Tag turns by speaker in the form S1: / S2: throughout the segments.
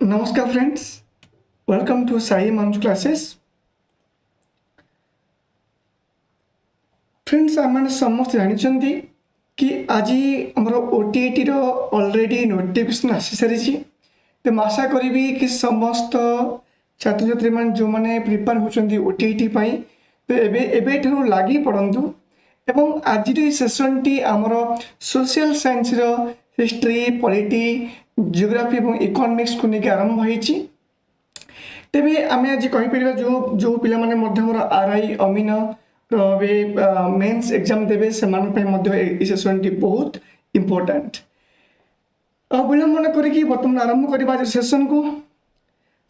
S1: नमस्कार friends, welcome to Sai Himanshu classes. Friends आम समस्त जानते कि आज आमर ओटीईटी रो ऑलरेडी नोटिफिकेशन आसी सारी। तो आशा करी कि समस्त छात्र छात्री मान जो मैंने प्रिपेयर होती ओटीईटी तो एबे लगी पड़ू। एवं आज सेसन टी आमर सोशल साइंस रो हिस्ट्री, पॉलिटी, जियोग्राफी और इकोनॉमिक्स को लेकर आरंभ होती। तेबे आम आज कहीपर जो जो पिला माने मोर आरआई अमीन मेन्स एग्जाम देवे से सेसन टी बहुत इम्पोर्टेंट। विलंब न करी बर्तमान आरंभ करवा सेसन को।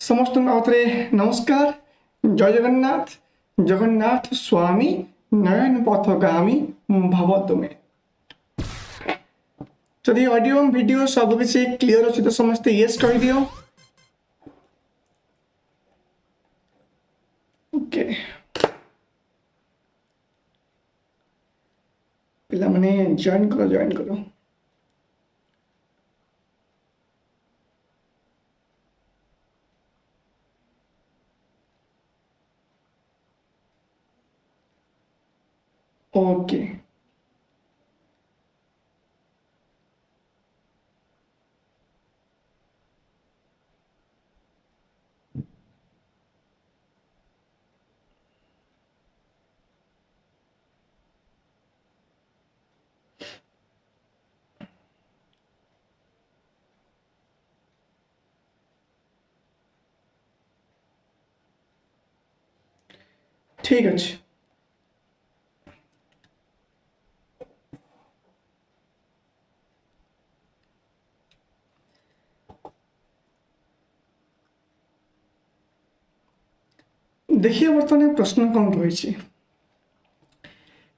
S1: समस्त आउे नमस्कार। जय जगन्नाथ। जगन्नाथ स्वामी नयन पथगामी भव तुमे। जदि ऑडियो और वीडियो सब किसी क्लियर अच्छी तो समस्ते यस कह दियो। ओके पिला माने जॉइन करो। ओके ठीक अच्छे। देखिए बर्तमान प्रश्न कौन रही।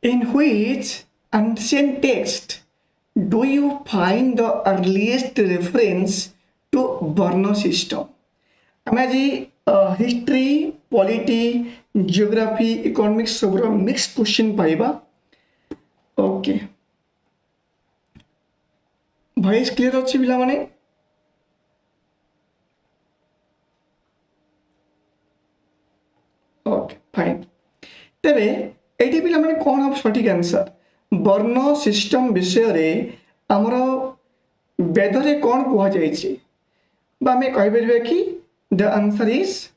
S1: In which ancient text do you find the earliest reference to varna system. आम आज हिस्ट्री, पॉलिटी, जियोग्राफी, इकोनॉमिक्स सब मिक्स क्वेश्चन पाइबा। ओके वॉइस क्लियर अच्छी पिला माने। Okay fine. तेबे एटी पिला माने कौन हम सठिक आंसर वर्ण सिस्टम विषय रे हमर वेद रे कौन कहा जायछि बा हमें कहि परबे कि the answer is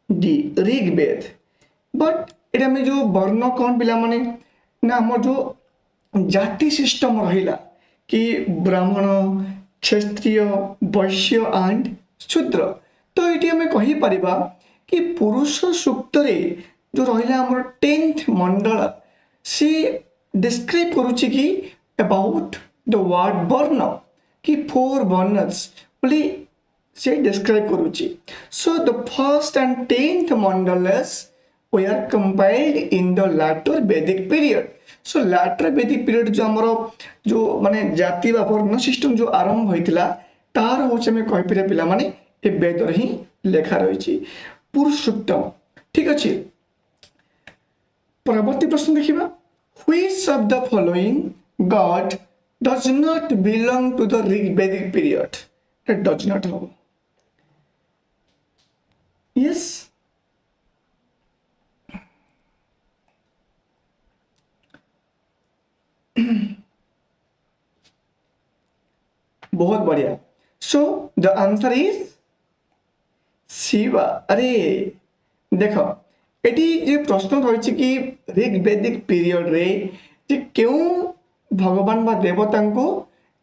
S1: D Rigveda. But एटा में जो वर्ण कौन पिला माने ना हमर जो जाति सिस्टम रहिला कि ब्राह्मण, क्षत्रिय, वैश्य एंड शूद्र। तो ये हमें कही परिबा कि पुरुष सूक्त रे जो रहिला हमर 10th मंडल सी डिस्क्राइब करूची कि अबाउट द वर्ड वर्ण कि 4 वर्णस बोली से डिस्क्राइब करूची। So the first and 10th mandalas were compiled in the later Vedic period. So later Vedic period जो हमरो जो माने जाति बा वर्ण सिस्टम जो आरंभ होइतिला तार होचे में कहि पिरे पिला माने ए वेद रे ही लेखा रहिची पुरुष सूक्त। ठीक अछि। परवर्ती प्रश्न देखिबा। Which of the following god does not belong to the Vedic period? It does not have. Yes. बहुत बढ़िया। So the answer is Shiva. अरे देखो एटी जे प्रश्न रही कि ऋग्वेदिक पीरियड रे जे क्यों भगवान बा देवता को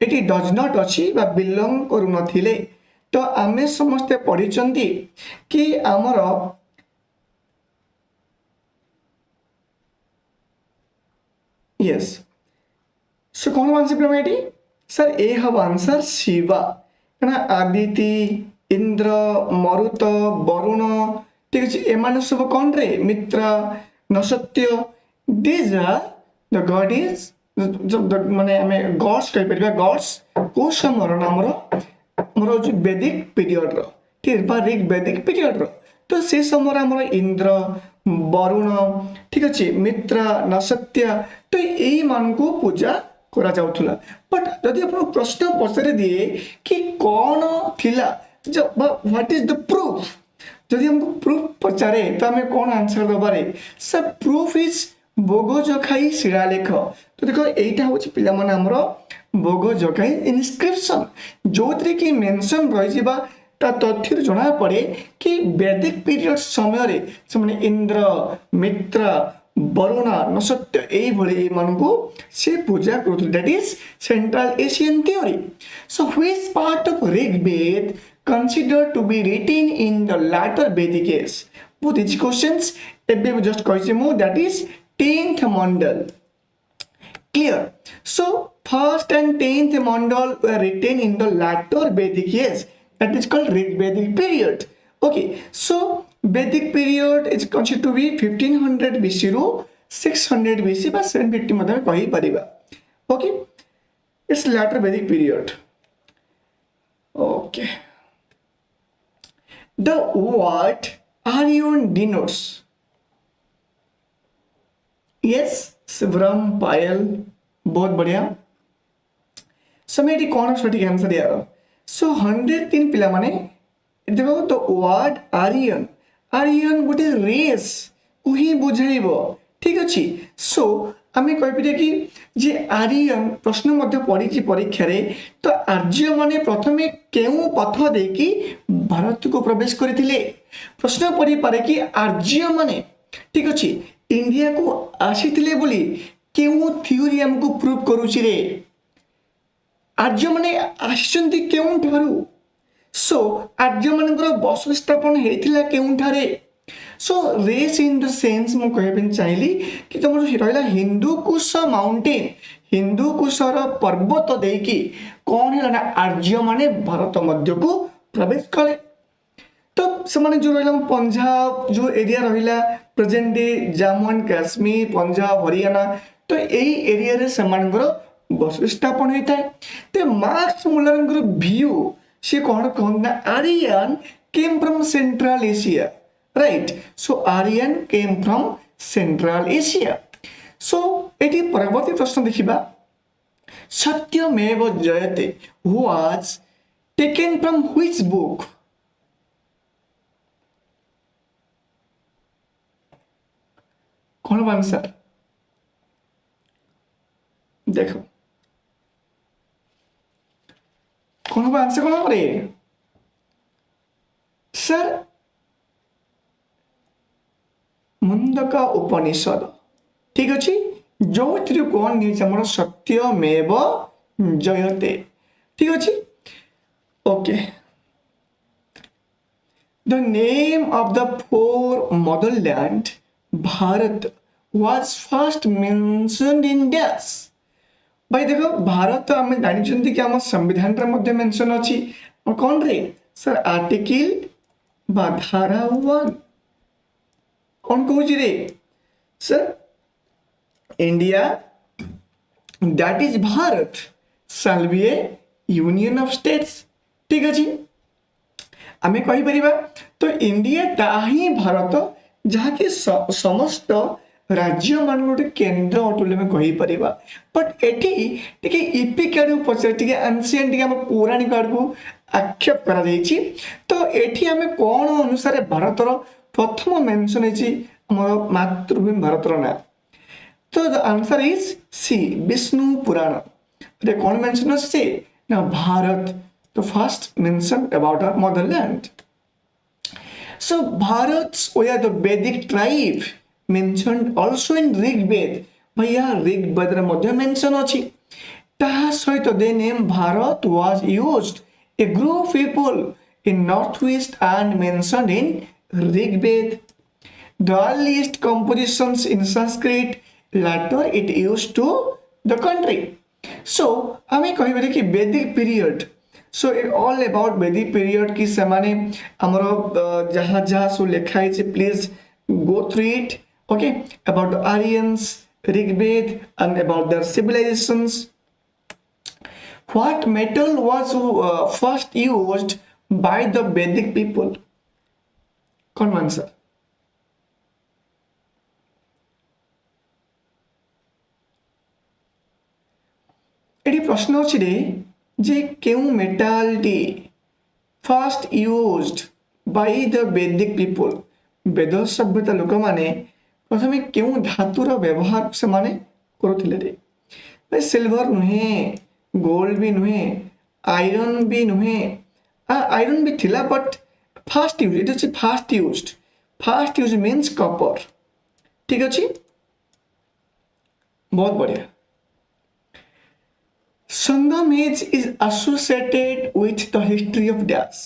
S1: एटी डज नॉट अच्छी बा बिलोंग करू नथिले। तो आमे समस्ते पढ़िचंती कि आमर यस। सो कौन आंसर एटी सर ए हब आंसर शिवा। कना आदिति, इंद्र, मरुत, वरुण, ठीक है एमान सब कौन रे Mitra, Nasatya, these are the god is माने हमें गॉड्स कहि परबा। गॉड्स को समर नामर हमर जो वैदिक पीरियड रो ठीक बा ऋग्वेदिक पीरियड रो। तो से समय हमर इंद्र, वरुण, ठीक अछि मित्र, नसत्य तो एई मान को पूजा करा जाउथुला। बट जदि अपन प्रश्न पसरे दिए कि कौन थिला व्हाट इज द प्रूफ जदि हमको प्रूफ पचारे तो आम कौन आंसर दबारे सर प्रूफ इज बोगोजखाई शिलालेख तो देखो एटा हूँ पिलाମାନେ ଆମର बोगोजखाई इनस्क्रिप्शन जो कि मेंशन रही ता तथ्य जना पड़े कि वैदिक पीरियड समय से इंद्र मित्र वरुण नसत्य यही मानू से पूजा कर that is Central Asian theory so which part of Rigveda considered to be written in the latter Vedic age both these questions ebbe just कहछि मु that is 10th mandal clear so first and 10th mandal were written in the latter Vedic age that is called Vedic period okay so Vedic period is considered to be 1500 BC ru 600 BC ba 750 मध्ये कहि परिबा okay it's latter Vedic period okay the word Aryan denotes yes Shivram पायल बहुत बढ़िया समय कौन सठिक answer यार सो 103 पिला माने देखो तो वर्ड आर्यन आर्यन गोटे रेस को ही बुझाइबो ठीक अछि सो आमे कहिबिरे कि जे आर्यन प्रश्न मध्य पड़ी परीक्षा रे तो आर्य माने प्रथमे केउ पथ देकी भारत को प्रवेश करथिले प्रश्न पड़ी पारे कि आर्य माने ठीक अछि इंडिया को आसीथिले बोली केउ थ्योरी हमको प्रूव करूची रे आर्य माने आछंती केउ ठारू सो आर्य मानकर बस स्थापन हेथिला केउ ठारे सो रेस इन द सेंस मु कहबेन चाहिली कि तुम रहिला हिंदू कुश माउंटेन हिंदू कुशर पर्वत देकी कौन है ना आर्य माने भारत मध्य को प्रवेश कले तो से जो रहा पंजाब जो एरिया रहा present day Jammu and Kashmir Punjab Haryana तो यही एरिया रे सेमानकर बस स्थापन होता है तो मार्क्स मुलर व्यू से कौन कहना Aryan came from Central Asia right so Aryan came from Central Asia so एटी परवर्ती प्रश्न देखिबा सत्यमेव जयते was taken from which book कौन आंसर देखो कौन आंसर कौन रे सर मुंडका उपनिषद ठीक अच्छे जो कौन नहीं सत्यमेव जयते ठीक अच्छे okay the name of the four Motherland Bharat was first mentioned in dash भाई देखो भारत आम जानी कि आम संविधान रे मेंशन अच्छी कौन रे सर आर्टिकल बा धारा 1 कौन कहूँ रे sir India that is Bharat shall be A union of states ठीक अच्छे आमे कहि परिबा तो इंडिया ता ही भारत जहाँकि समस्त राज्य मान गोटे केन्द्र अटुले में कहि परिबा बट एठी टिके इपिक आडू पछे टिके एंशिएंट टिके हम पौराणिक आडू आक्षेप करा जायछि तो एठी हमें कोन अनुसार भारतर प्रथम मेंशन है हमारा मातृभूमि भारत ना तो the answer is C Vishnu Purana रे कौन मेंशन है ना भारत तो first mention about our motherland so Bharat were the Vedic tribe mentioned also in Rigveda भैया ऋग्वेद रे मध्य मेंशन अछि ता सहित the name Bharat was used a group people in north east and mentioned in Rigved. The earliest compositions in Sanskrit, later it used to the country. So, हमें कही बारे कि Vedic period. So, it all about Vedic period कि समाने हमारा जहाँ जहाँ सो लिखा है चे please go through it. Okay, about the Aryans, Rigved, and about their civilizations. What metal was first used by the Vedic people? कौन आंसर एटी प्रश्न अच्छी रे जे केउ metal T first used by the Vedic people वेद सभ्यता लोक माने प्रथमे क्यों धातुर व्यवहार से माने करुथिले रे भाई सिल्वर नुहे गोल्ड भी नुहे आयरन भी नुहे आयरन भी थिला but first use it is first use means copper ठीक अच्छे बहुत बढ़िया Sangam age is associated with the history of dash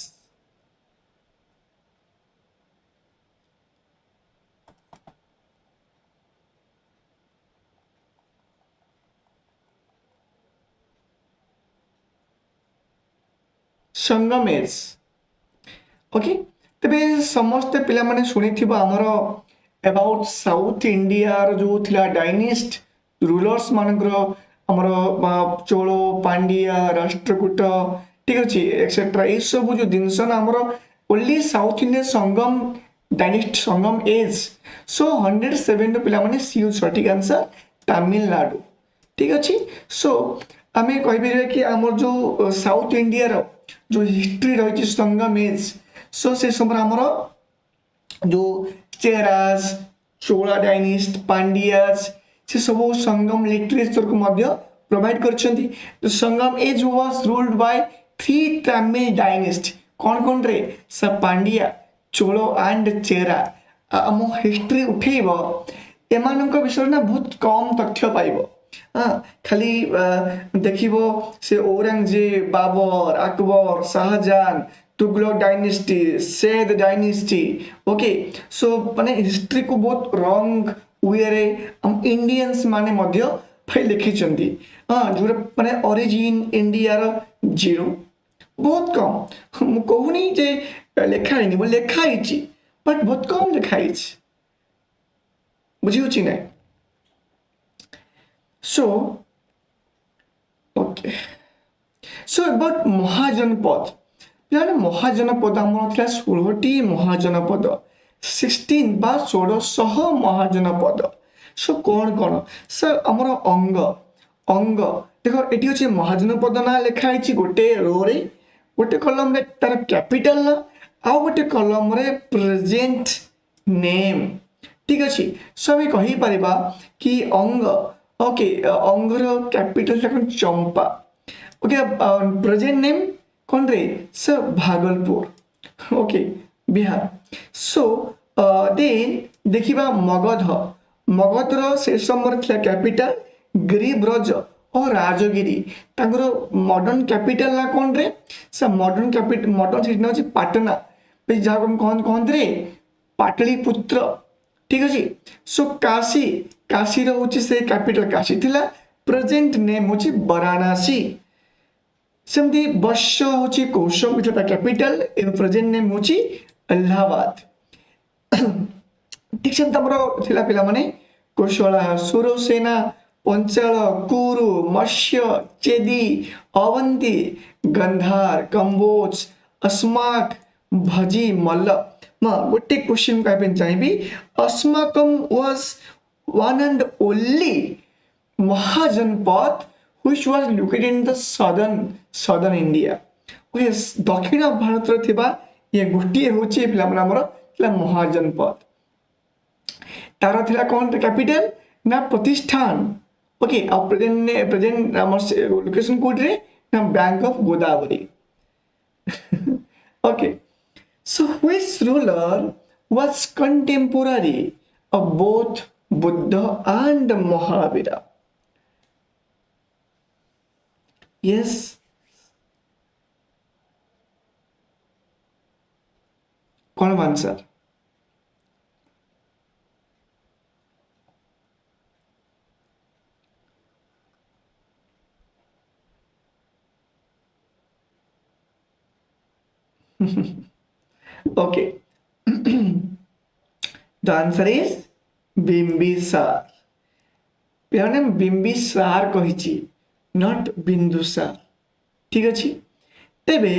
S1: Sangam age okay तबे समस्त पिला माने सुनी थिबा हमरो अबाउट साउथ इंडिया जो थिला डायनेस्ट रूलर्स मानकर हमरो चोलो पांड्या राष्ट्रकूट ठीक अछि एक्सेट्रा ए सब जो दिनस ना हमरो ओनली साउथ इंडिया संगम डायनेस्ट संगम एज सो 107 पिला माने सी सटीक आंसर तमिलनाडु ठीक अछि सो आमे कहबे कि हमर जो साउथ इंडिया रो जो हिस्ट्री रही संगम एज सो से समय हमर जो चेरास चोला डायनेस्ट पांड्यास से सब संगम लिटरेचर को मध्य प्रोवाइड करछंती तो Sangam age was ruled by 3 Tamil dynasties कौन रे स पांड्या चोलो एंड चेरा हम हिस्ट्री उठेइबो एमानक विषय ना बहुत कम तथ्य पाइबो खाली देखिबो से Aurangzeb Babur Akbar Shahjahan Tughlaq dynasty Sayyid dynasty okay so माने हिस्ट्री को बहुत रॉन्ग वे रे हम इंडियंस माने मध्य फाइ लिखि चंदी जो माने ओरिजिन इंडिया रो जीरो बहुत कम हम कहूनी जे लेखा नहीं बोले लेखा हिची बट बहुत कम लेखा हिची बुझियो छी नै So, okay. So about महाजनपद यानी महाजनपद आमर थिला 16टी महाजनपद 16 बा 1600 महाजनपद सो कौन सर आमर अंग देखो एटी अछि महाजनपद ना लिखा हिची गोटे रो रे गोटे कॉलम रे तार कैपिटल ना आ गोटे कॉलम रे प्रेजेंट नेम ठीक अछि सो हम कहि परिबा कि अंग ओके अंगर capital Champa okay present name कौन रे sir Bhagalpur okay Bihar so then देखिबा मगधर से समय थिला कैपिटल गिरिब्रज और राजगिरी तांगर मॉडर्न कैपिटल ना कौन रे सर मॉडर्न सिटी ना पाटना जहाँ कौन रे पाटलिपुत्र ठीक अछि सो काशी रो होची से कैपिटल काशी थिला प्रेजेंट नेम होची वाराणसी सेमती वर्ष होची कौशम इटा कैपिटल एवं प्रेजेंट नेम होची इलाहाबाद ठीक सेम तमरो थिला पिला माने कोशला सुरसेना पंचाल कुरु मत्स्य चेदी अवंती गंधार कंबोज अस्माक भजी मल्ल गोटे क्वेश्चन का चाहिए Asmaka was one and only mahajanapada which was located in the southern India yes दक्षिण भारत रे थिबा ये गोटे होची पिला मन हमर थिला महाजनपद तार थिला कोन कैपिटल ना प्रतिष्ठान ओके अब प्रेजेंट हमर लोकेशन कोड रे ना bank of Godavari okay so which ruler was contemporary of both Buddha and Mahavira yes कौन answer okay the answer is Bimbisara पिलाने बिंबिसार कहिची नॉट बिंदुसार ठीक अछि तेबे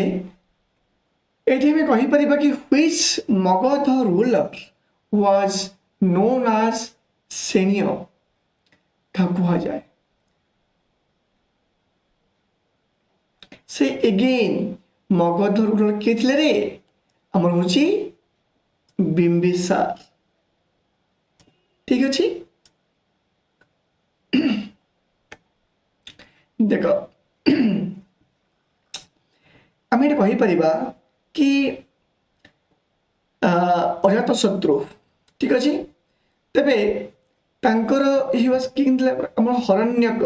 S1: एठी में कहि परिबा कि which Magadha ruler was known as Seniya का कहा जाए से अगेन मगध रूलर किए थे रे आमर हूँ बिंबिसार ठीक अच्छे देख आम ये कहीपर कि अजातशत्रु ठीक अच्छे तेरे ही वाज किंग हरण्यक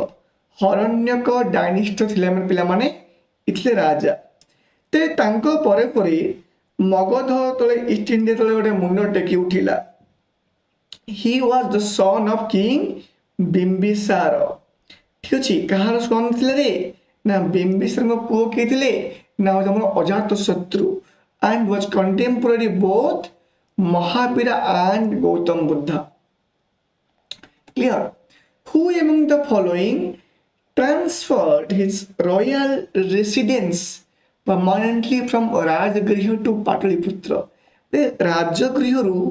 S1: हरण्यक डायनिस्ट थे पे इतने राजा ते परे परे मगध तले ईस्ट इंडिया तले गोटे मुंड टेकी उठिला he was the son of king Bimbisara ठीक अच्छे कहार सन थे रे ना बिंबिसार पुओ किए थे ना Ajatashatru and was contemporary both Mahavira and Gautama Buddha clear who among the following transferred his royal residence permanently from Rajagriha to Pataliputra Rajagriha रु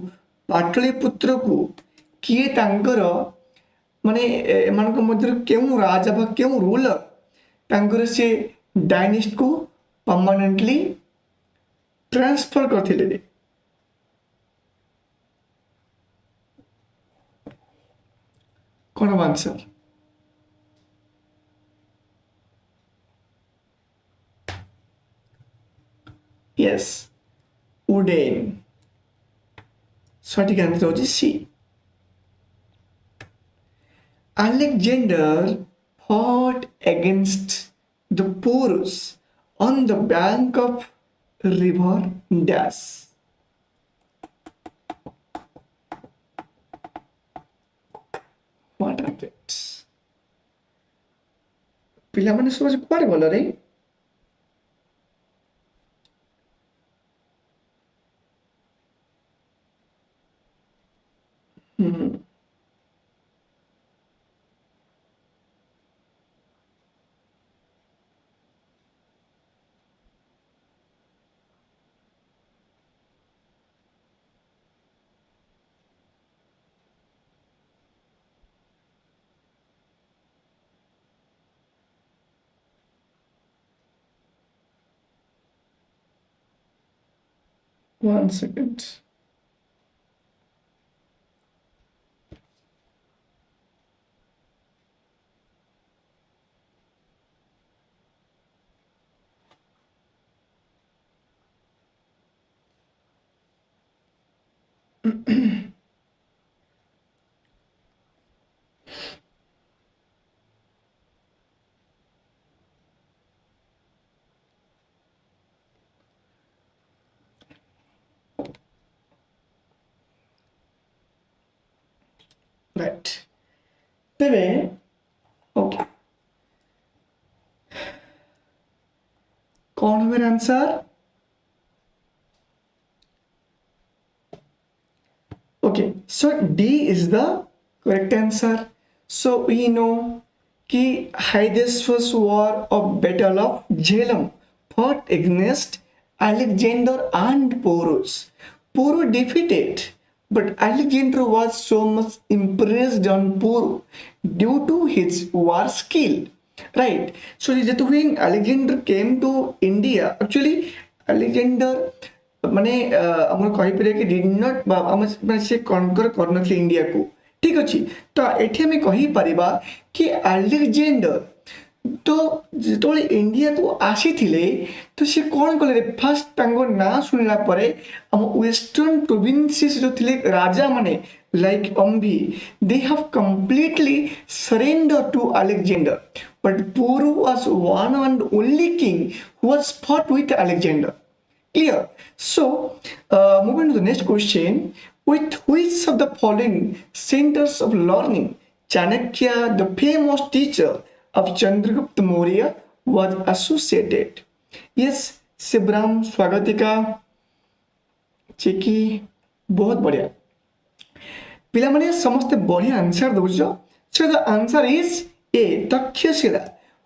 S1: पाटलिपुत्र को किए तांकर माने एमान को मध्य केउ राजा बा केउ रूलर तांकर से डायनेस्ट को परमानेंटली ट्रांसफर करथिले कौन आंसर यस उडेन सठिक आंसर होची सी Alexander fought against the Porus on the bank of river Dash. What are that? पिला माने समझ कुआडे गल रे One second. Right. तेरे ओके कौन है मेरा answer okay so D is the correct answer so we know कि Hydaspes war of battle of Jhelum fought against Alexander and Porus. Porus defeated, but Alexander was so much impressed on Porus due to his war skill. Right? So when Alexander came to India, actually Alexander माने हमर कहि परे कि did not हम से conquer करनथि India को ठीक अछि तो एठी हम कहि परिबा कि अलेक्जेंडर तो जो इंडिया को आसी थिले तो से कौन कले फर्स्ट तांगो ना सुनला परे हम वेस्टर्न प्रोविंसेस जो थिले राजा माने like Ambhi they have completely surrender to Alexander but Porus was one and only king who was fought with Alexander clear so moving to the next question with which of the following centers of learning Chanakya the famous teacher of Chandragupta Maurya was associated yes Shivram Swagatika चेकी बहुत बढ़िया पिला माने समस्त बढ़िया answer दउछ so the answer is a Takshashila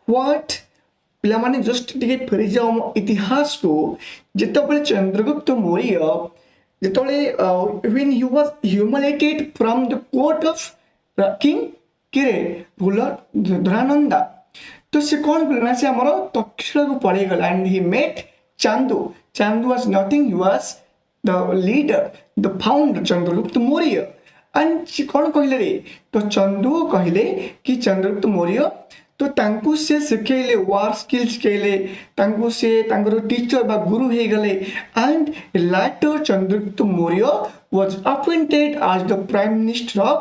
S1: what पिला माने जस्ट टिके फेरी जाओ इतिहास को जेतबले Chandragupta Maurya जेतबले when he was humiliated from the court of king किरे ruler धरानंदा तो से कौन करना से हमरो तक्षशिला को पड़े गला and he met Chandu was nothing. He was the leader, the founder, Chandragupta Maurya. And she कौन कहले रे तो चंदू कहले कि चंद्रगुप्त मौर्य तो तांकु से सिखेले वार स्किल सिखेले तांकु से तांकर टीचर बा गुरु हे गले and later Chandragupta Maurya was appointed as the prime minister of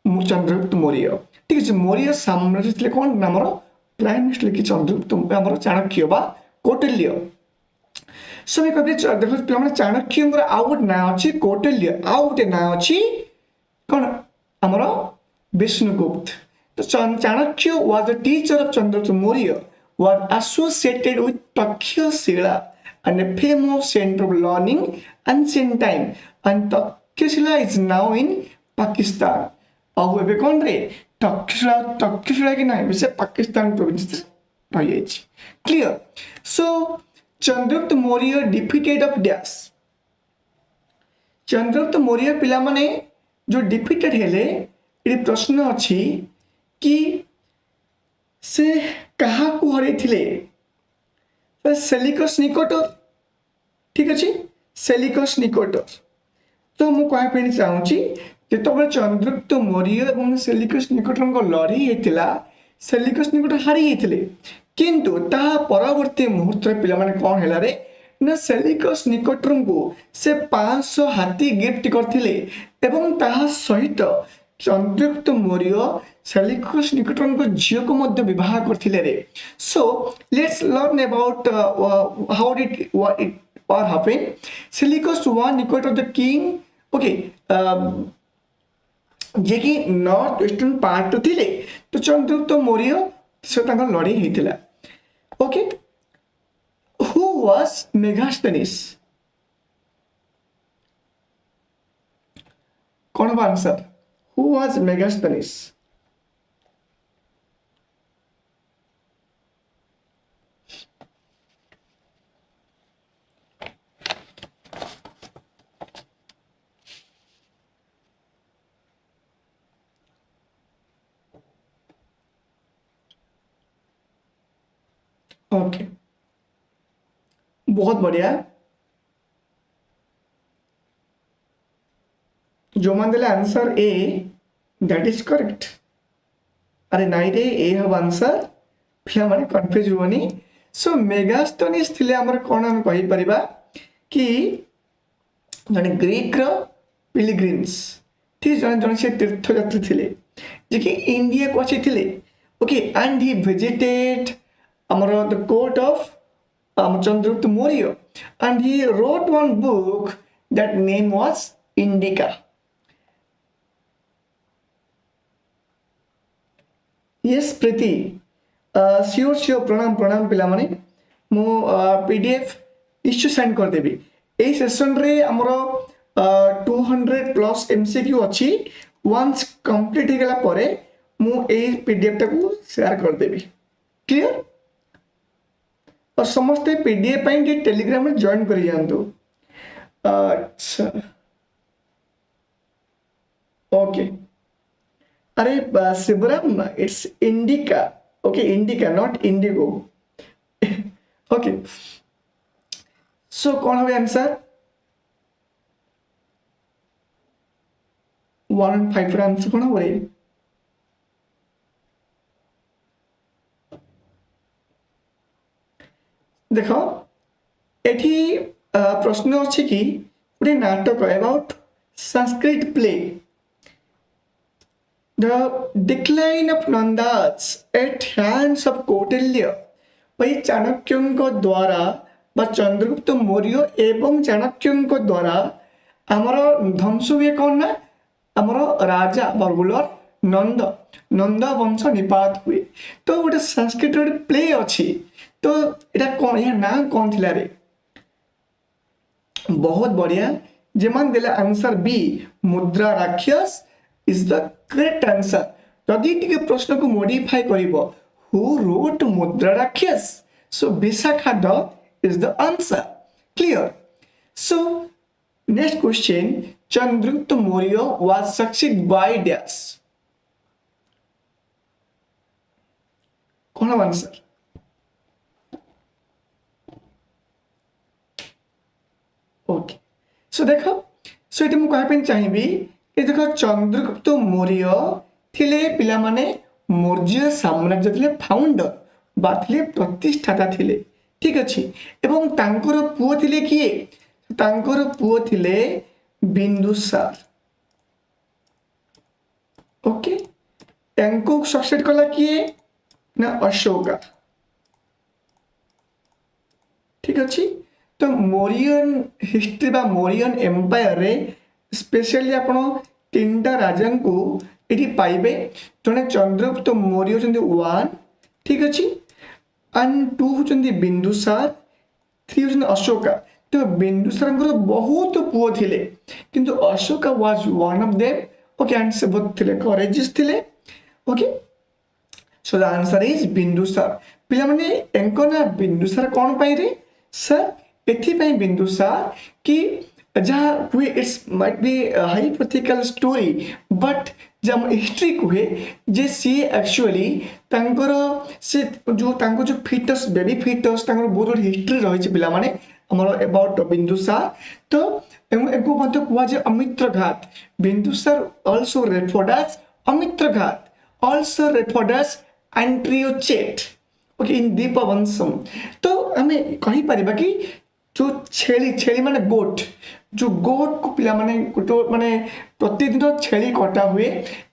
S1: Chandragupta Maurya ठीक है मौर्य साम्राज्य थे कौन नामर प्राइम मिनिस्टर कि चंद्रगुप्त आमर चाणक्य बा कौटिल्य सो मैं कहबे देखो पिला चाणक्य आउ गोटे ना अच्छी कौटिल्य आउ गोटे ना अच्छी कौन आमर विष्णुगुप्त तो Chanakya was the teacher of Chandragupta Maurya was associated with Takshashila and a famous center of learning ancient time and Takshashila is now in Pakistan और ଏବେ कौन रे तक्षशिला कि नहीं वैसे पाकिस्तान प्रोविंस रही है clear so Chandragupta Maurya defeated of dash Chandragupta Maurya पिला माने जो डिफीटेड हेले ये प्रश्न अच्छी कि से कहा को हरे थिले सेलिकस निकोटर ठीक अच्छे सेलिकस निकोटर तो मु कह पे चाहूँगी जिते चंद्रगुप्त मौर्य और सेलिकस निकोटर लड़ी होता सेलिकस निकोटर हारी होते किंतु ता परवर्ती मुहूर्त पिला माने कौन है रे ना सेलिकस निकोटर को से 500 हाथी गिफ्ट करथिले एवं ताहा सहित चंद्रगुप्त मौर्य सेलिकस निकोटर को झील को मध्य विवाह करथिले रे so let's learn about how did what happened Seleucus one Nicator the king okay जे कि नॉर्थ वेस्टर्न पार्ट थिले तो चंद्रगुप्त मौर्य से तांका लड़ी हेतिला ओके who was Megasthenes कौन बा answer who was Megasthenes okay बहुत बढ़िया जो मान देले answer A that is correct अरे नाइ रे ए हब आंसर फिर माने कंफ्यूज होनी सो मेगास्थनीस थिले हमर कोन हम कहि परिबा कि जने ग्रीक रो पिलग्रिम्स ठीक जने जने से तीर्थयात्री थिले जे कि इंडिया को अछि थिले ओके एंड ही विजिटेड हमर the court of Chandragupta Maurya and he wrote one book that name was Indica. Yes, Priti. Sure प्रणाम पिला माने मो PDF इश्यू सेंड कर देबी ए सेशन रे हमरो 200 प्लस MCQ अछि वंस कंप्लीट हे गेला परे मु ए PDF टा को शेयर कर देबी क्लियर और समस्ते पीडीएफ पाएंगे टेलीग्राम में ज्वाइन कर जानतु अच्छा ओके अरे Shivaram it's Indica okay Indica not IndiGo okay so कौन है आंसर 1 and 5 आंसर कौन हो रे देख एठी प्रश्न अच्छे कि गोटे नाटक about Sanskrit play the decline of Nandas at hands of Kautilya भाई चाणक्य द्वारा बा चंद्रगुप्त मौर्य एवं चाणक्य द्वारा आमर ध्वंस हुए कौन ना आमर राजा बरगुलर नंद वंश निपात हुए तो गोटे संस्कृत प्ले अच्छी तो इटा कौन या ना कौन थिला रे बहुत बढ़िया जेमान देला आंसर बी मुद्रा राक्षस इज द करेक्ट आंसर जदि टिके प्रश्न को modify करिवो who wrote Mudrarakshasa so Vishakhadatta is the answer clear so next question Chandragupta Maurya was succeed by dash कौन आंसर सो देख सो ये मुझे कहवाई चाहिए ये देख चंद्रगुप्त मौर्य थिले पिला माने मौर्य साम्राज्य थिले फाउंडर बा थिले प्रतिष्ठाता थिले ठीक अच्छे एवं तांकर पुओ थिले किए तांकर पुओ थिले बिंदुसार ओके तांको सक्सेड कला किए ना अशोका ठीक अच्छे तो मौर्यन हिस्ट्री बा मौर्यन एम्पायर रे स्पेशली आपण तीनटा राजा को ये पाइबे जड़े चंद्रगुप्त मौर्य होचंदी 1 ठीक अच्छे एंड 2 होचंदी बिंदुसार 3 होचंदी अशोका तो बिंदुसार बहुत पुओ थिले किंतु Ashoka was one of them okay and से बहुत थिले करेजियस थिले okay so the answer is Bindusara पिला माने एंको ना बिंदुसार कौन पाई रे सर एथि बिंदुसार कि जहाँ हुए it's might be hypothetical story but जब हिस्ट्री कहे जे सी एक्चुअली तांकर से जो तांको जो फिटस बेबी फिटस तांकर बहुत हिस्ट्री रही पिला माने हमर अबाउट बिंदुसार तो एगो मत कुआ जे Amitraghata Bindusara also referred as Amitraghata also referred as Amitrochates okay in Dipavamsa तो हमें कहि परिबा कि जो छेली छेली माने गोट जो गोट को पिला माने गोटो माने प्रतिदिन छेली कटा हुए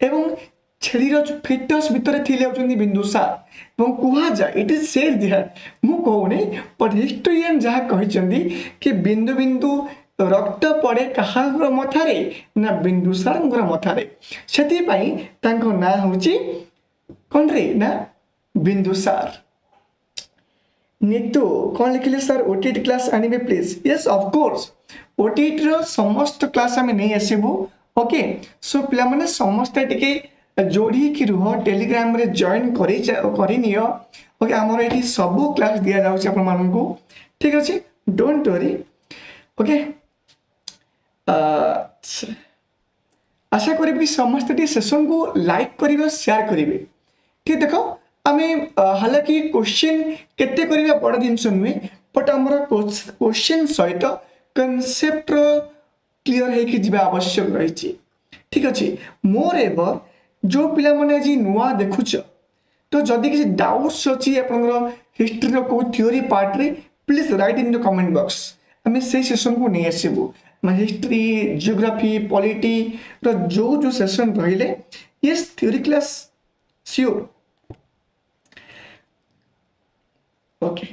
S1: एवं छेलीर जो फिटस भितर थिले होचंदी बिंदुसार एवं कुहा जा इट इज सेड दैट मु कहूनी बट हिस्टोरियन जहा कहिचंदी कि बिंदु बिंदु रक्त पड़े कहार मथारे ना बिंदुसार मथारे सेति पई तांको ना होची कोन रे ना बिंदुसार नीतू कौन लिखिले सर ओटीटी क्लास आनिबे please yes of course OTT रो समस्त क्लास हमें नहीं आसीबो ओके सो पिला माने समस्त टिके जोड़ी की रुह टेलीग्राम रे जॉइन करी नियो ओके हमर एठी सब क्लास दिया जाउछ आपन मानन को ठीक अछि डोंट वरी ओके आशा करी कि समस्त टी सेशन को लाइक करिवे शेयर करिवे ठीक देखो आमे हालांकि क्वेश्चन केते करिवा बड़ दिन नुहे बट आमर क्वेश्चन सहित कॉन्सेप्ट क्लियर है कि जीवा आवश्यक रही ठीक अच्छे मोर एवर जो पिला माने जी नुआ देखुच तो जदि किसी डाउट्स अच्छी आपनकर हिस्ट्री को थ्योरी पार्ट रे please right in the comment box आम से सेशन को नहीं आसबू हिस्ट्री जियोग्राफी पॉलिटी रो जो सेशन रहिले yes theory class sure okay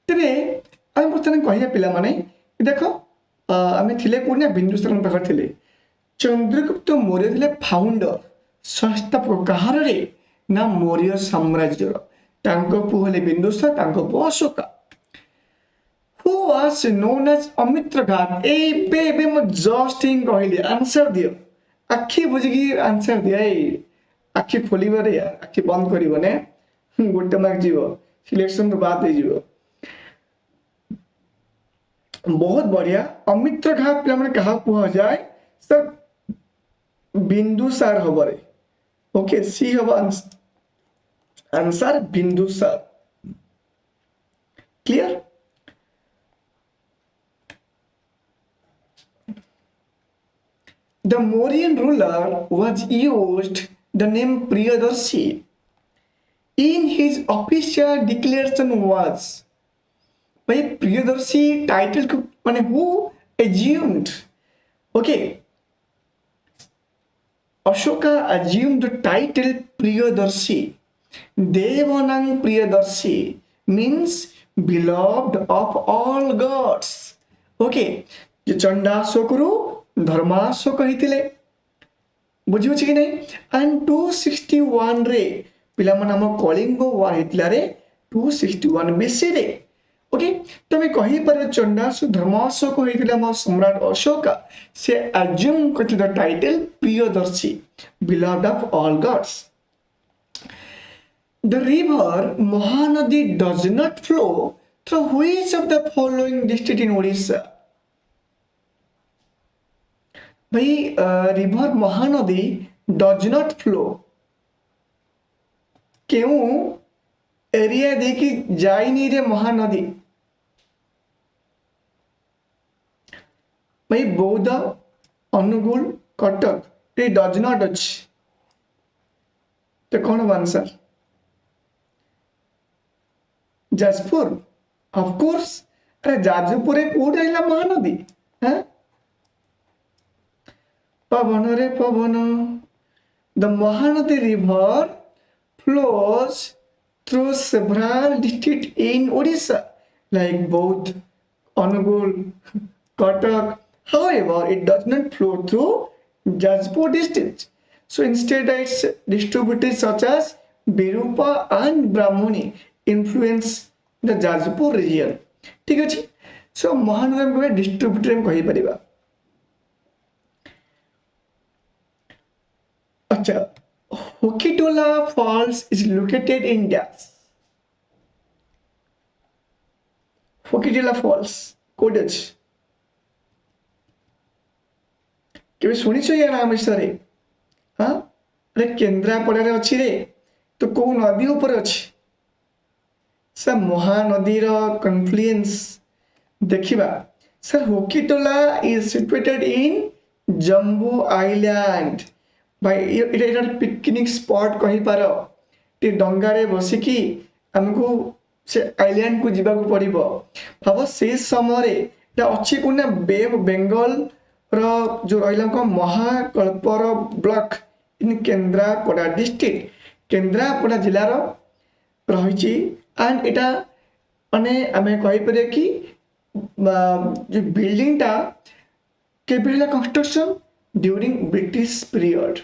S1: तेरे आम बर्तमान कहिया पिला माने देखो आमे थिले कोना बिंदुसार पाखर थिले चंद्रगुप्त मौर्य थिले फाउंडर संस्थापक कहार रे ना मौर्य साम्राज्य तांको पुहले बिंदुसार तांको Ashoka who was known as Amitraghata A B म जस्ट इन कहली आंसर दियो आखी बुझी आंसर दिया आखी खोलिबो रे यार आखी बंद करिवो ने गोटे मार्क जीवो सिलेक्शन तो बात है जीवो बहुत बढ़िया अमित्रघात पे हमने कहा कुहा जाए सर बिंदुसार हबरे ओके सी हब answer Bindusara clear the Mauryan ruler was used the name Priyadarshi in his official declaration was भाई प्रियदर्शी टाइटल को माने who assumed okay Ashoka assumed the title Priyadarshi Devanang Priyadarshi means beloved of all gods okay ये चंडाशोकरु धर्माशोक हितिले बुझी होछि कि नहीं and 261 रे पिला मन हम कलिंग वार हितला रे 261 बीसी रे ओके तो मैं कहि पर चंडासु धर्माशोक होइतिला म सम्राट अशोका से अज्यूम करथि the title Priyadarshi beloved of all gods the river Mahanadi does not flow through which of the following district in Odisha भाई river Mahanadi does not flow क्यों एरिया देखी जाइनी रे महानदी भाई Boudh Angul Cuttack it does not अच्छी तो कौन हम आंसर जाजपुर ऑफ कोर्स अरे जाजपुर कोड आइला महानदी हैं पवन रे Pawan the Mahanadi river flows through several districts in Odisha like both Anugul, Katak. However, it does not flow through Jajpur district. So instead, it's distributed such as Birupa and Brahmani influence the Jajpur region. ठीक है? So Mahanadi में distributed में कही परिबा. अच्छा. Hokitola Falls is located in Gas. Hokitola Falls, Kodach. केबे सुनिছো या नाम विषय हाँ अरे केन्द्रापड़ा रे अछि रे तो को नदी ऊपर अछि सर महानदी रो कन्फ्लुएंस देखिबा sir Hukitola is situated in Jambu island भाई ये पिकनिक स्पॉट कही पार टे डंगारे बसिकी हमको से आइलैंड को जीवा को पड़िबो भाव से समय रे अच्छी कोना बे ऑफ बेंगल रो जो रहिला को Mahakalpara block in Kendrapara district Kendrapara जिला रो रहिछि एंड एटा माने हमें कहि परे कि जो बिल्डिंग टा केबेला construction during British period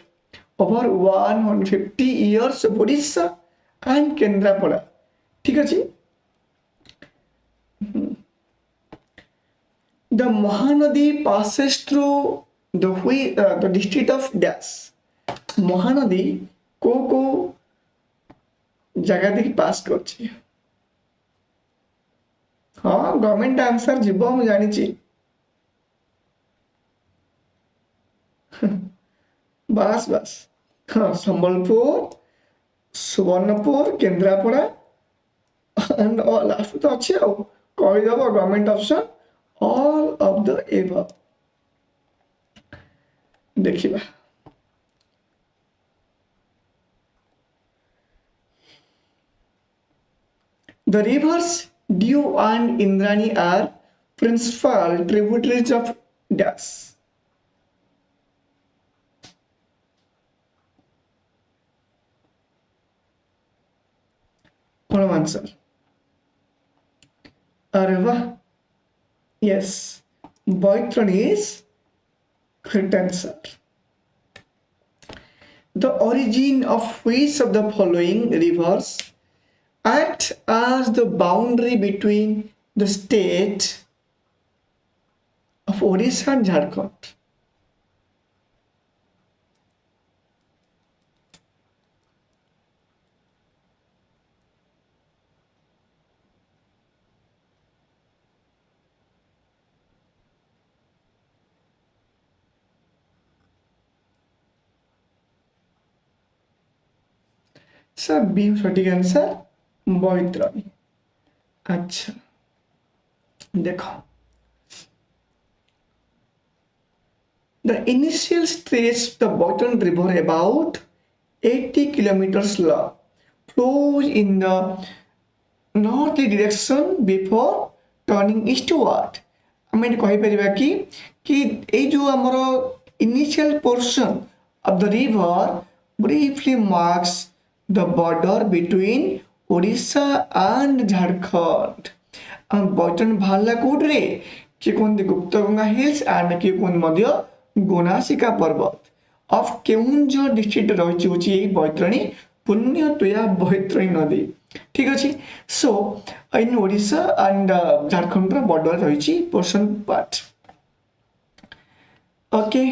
S1: over 150 years of Odisha and Kendrapada. ठीक है? The Mahanadi passes through the district of Das. Mahanadi को जगह देखी पास करछि हाँ गवर्नमेंट आंसर जीव मु जानी छी बस बस हाँ संबलपुर सुवर्णपुर केन्द्रापड़ा एंड लास्ट तो अच्छे आ कहीदेव government option all of the above देखिबा the rivers Dew and Indrani are principal tributaries of Das. One answer. Areva. Yes. Boytron is correct answer. The origin of which of the following rivers act as the boundary between the state of Odisha and Jharkhand? Sir B सटीक answer Baitarani अच्छा देखो the initial stretch of the Boyton river about 80 kilometers long flows in the northerly direction before turning eastward हमें कहि परिबा कि ए जो हमरो initial portion of the river briefly marks the border between Odisha and Jharkhand. And Boyton bhalla कोडरे कि कोन Gupt Ganga hills and कि कोन मध्य गोनासिका पर्वत of Keonjhar district रहिछि होछि ए बैतरणी पुण्य तोया बैतरणी नदी ठीक अछि so in Odisha and Jharkhand रो बॉर्डर रहिछि portion part okay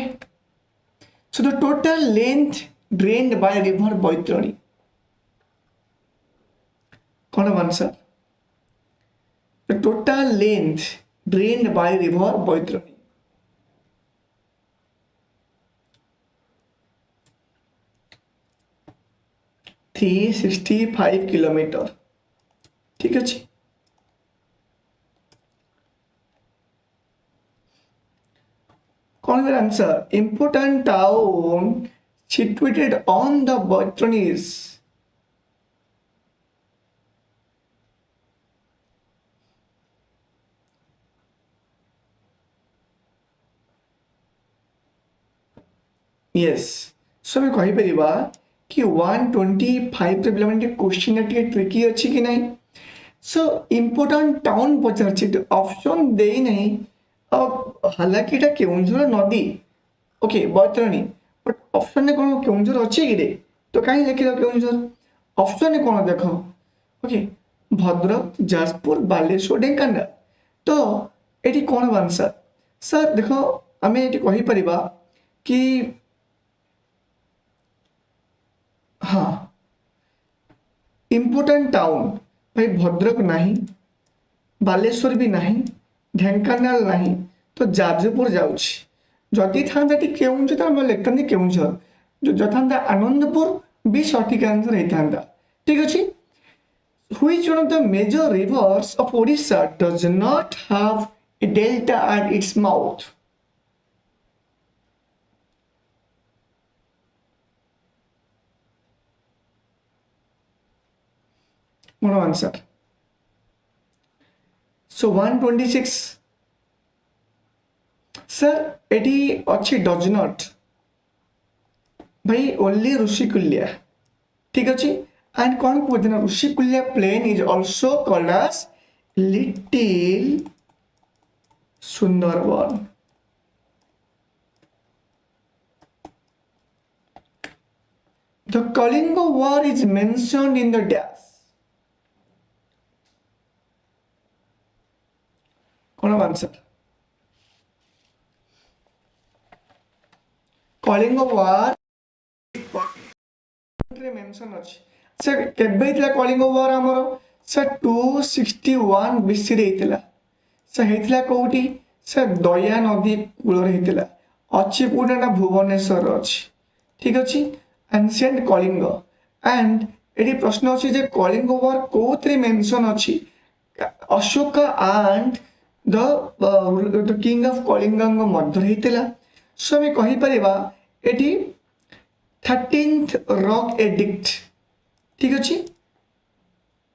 S1: so the total length drained by river Baitarani कौन answer the total length drained by river Baitarani 365 kilometre ठीक कौन है answer important town situated on the Botanies. Yes. So मैं कही परिबा कि 125 रे पिला माने क्वेश्चन टिके ट्रिकी अछि कि नहीं. सो इम्पोर्टेंट टाउन पचारछि ऑप्शन देई नहीं. अब हालांकि एटा केउंझर नदी ओके बैतरणी बट ऑप्शन ने कोन केउंझर अछि कि रे तो काई लिखि दो केउंझर ऑप्शन ने कोन देखो ओके भद्रक जाजपुर बालेश्वर ढेंकानाल तो एटी कोन आंसर सर देखो हमें एटी कहि परिबा कि हाँ इम्पोर्टेंट टाउन भाई भद्रक नहीं बालेश्वर भी नहीं ढेंकानाल नहीं तो जाजपुर जाउछि जदि थांदा टी केउंझर तो हम लेखतांदी केउंझर जो जथांदा आनंदपुर भी सठिक आंसर हेतांदा ठीक अछि which one of the major rivers of Odisha does not have a delta at its mouth one answer so 126 sir एटी अच्छी डज नॉट भाई ओनली ऋषिकुल्या ठीक अच्छे एंड कौन कहते हैं Rushikulya plain is also called as little Sundarban the Kalinga war is mentioned in the dash कौन answer Kalinga war mention अछि सर केबे इतला कलिंग वॉर हमरो सर 261 बीसी रे इतला सर हेतला कोउटी सर दया नदी कूल रे हेतला अछि पुडा भुवनेश्वर अछि ठीक अछि एंशिएंट कलिंग एंड एडी प्रश्न अछि जे कलिंग वॉर कोथरे मेंशन अछि Ashoka and the king of Kalinga मध्य हेतला सो मैं कहि परिबा एटी 13th रॉक एडिक्ट ठीक अछि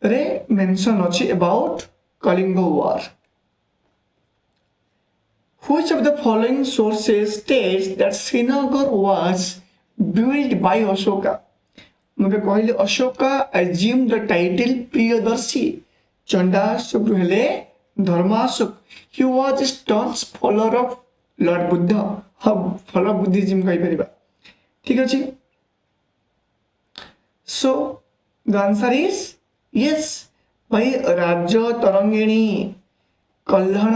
S1: रे मेंशन अछि about Kalinga war which of the following sources states that Srinagar was built by Ashoka मगे कहले Ashoka assumed the title Priyadarshi Chandashoka हेले Dharmashoka he was a staunch follower of lord Buddha हम फॉलो बुद्धिज्म कहि परिबा ठीक अछि so the answer is yes भाई राज्य तरंगिणी कल्याण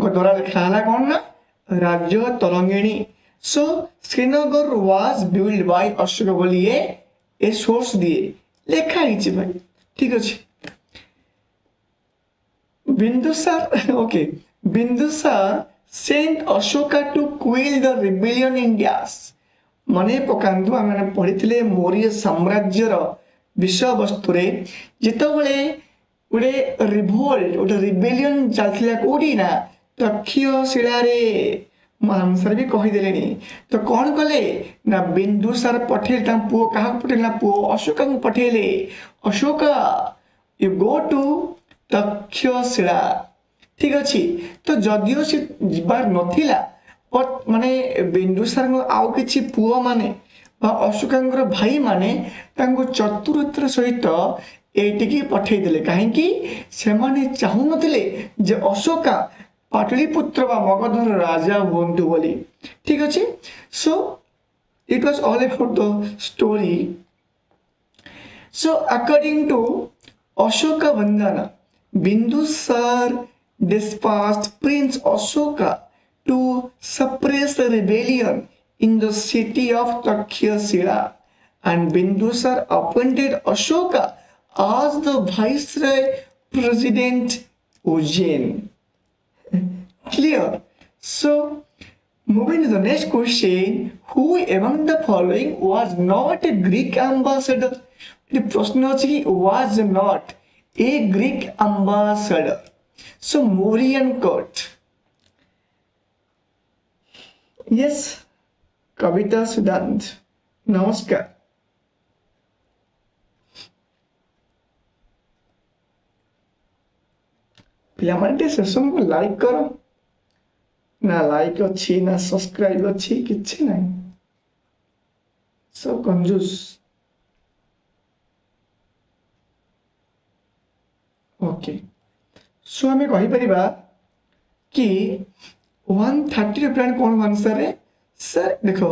S1: द्वारा लिखा हला कोन ना Rajatarangini so Srinagar was build by Ashok बोलिए ए सोर्स दिए लिखा हिची भाई ठीक अछि Bindusara okay Bindusara sent Ashoka to quell the rebellion in Dyas मने पकांतु आमे पढिथिले मौर्य साम्राज्यर विषय वस्तु रे जेतबेले उडे रिवोल्ट उडे रिबेलियन चलथिला कोडी ना तक्षय शिला रे आंसर भी कहि देलेनी तो कोन कले ना बिंदुसार पठेल ता पो काहा पठेल ना पो अशोका को पठेले अशोका यू गो टू तक्षय शिला ठीक अच्छी तो जदियो से जीवार नथिला बट माने बिंदुसार आउ किछि पुओ माने बा अशोकांगर भाई माने तांको चतुरत्र सहित एटिकी पठेई देले काहे कि से माने चाहु नथिले जे अशोका पाटलिपुत्र बा मगधर राजा हुंतु बोली ठीक अछि so it was all about the story so according to Ashokavadana Bindusara dispatched Prince Ashoka to suppress the rebellion in the city of Takshashila and Bindusar appointed Ashoka as the viceroy president Ujjain. Clear? So, moving to the next question, who among the following was not a Greek ambassador? The question was not a Greek ambassador. So Mauryan court yes Kavita Sudant नमस्कार पिलामाने session को like करो ना like अच्छी ना subscribe अच्छी किछि नहीं सब कंजूस ओके सो हमें कहि परिबा कि 130 रिप्रेजेंट कौन आंसर है सर देखो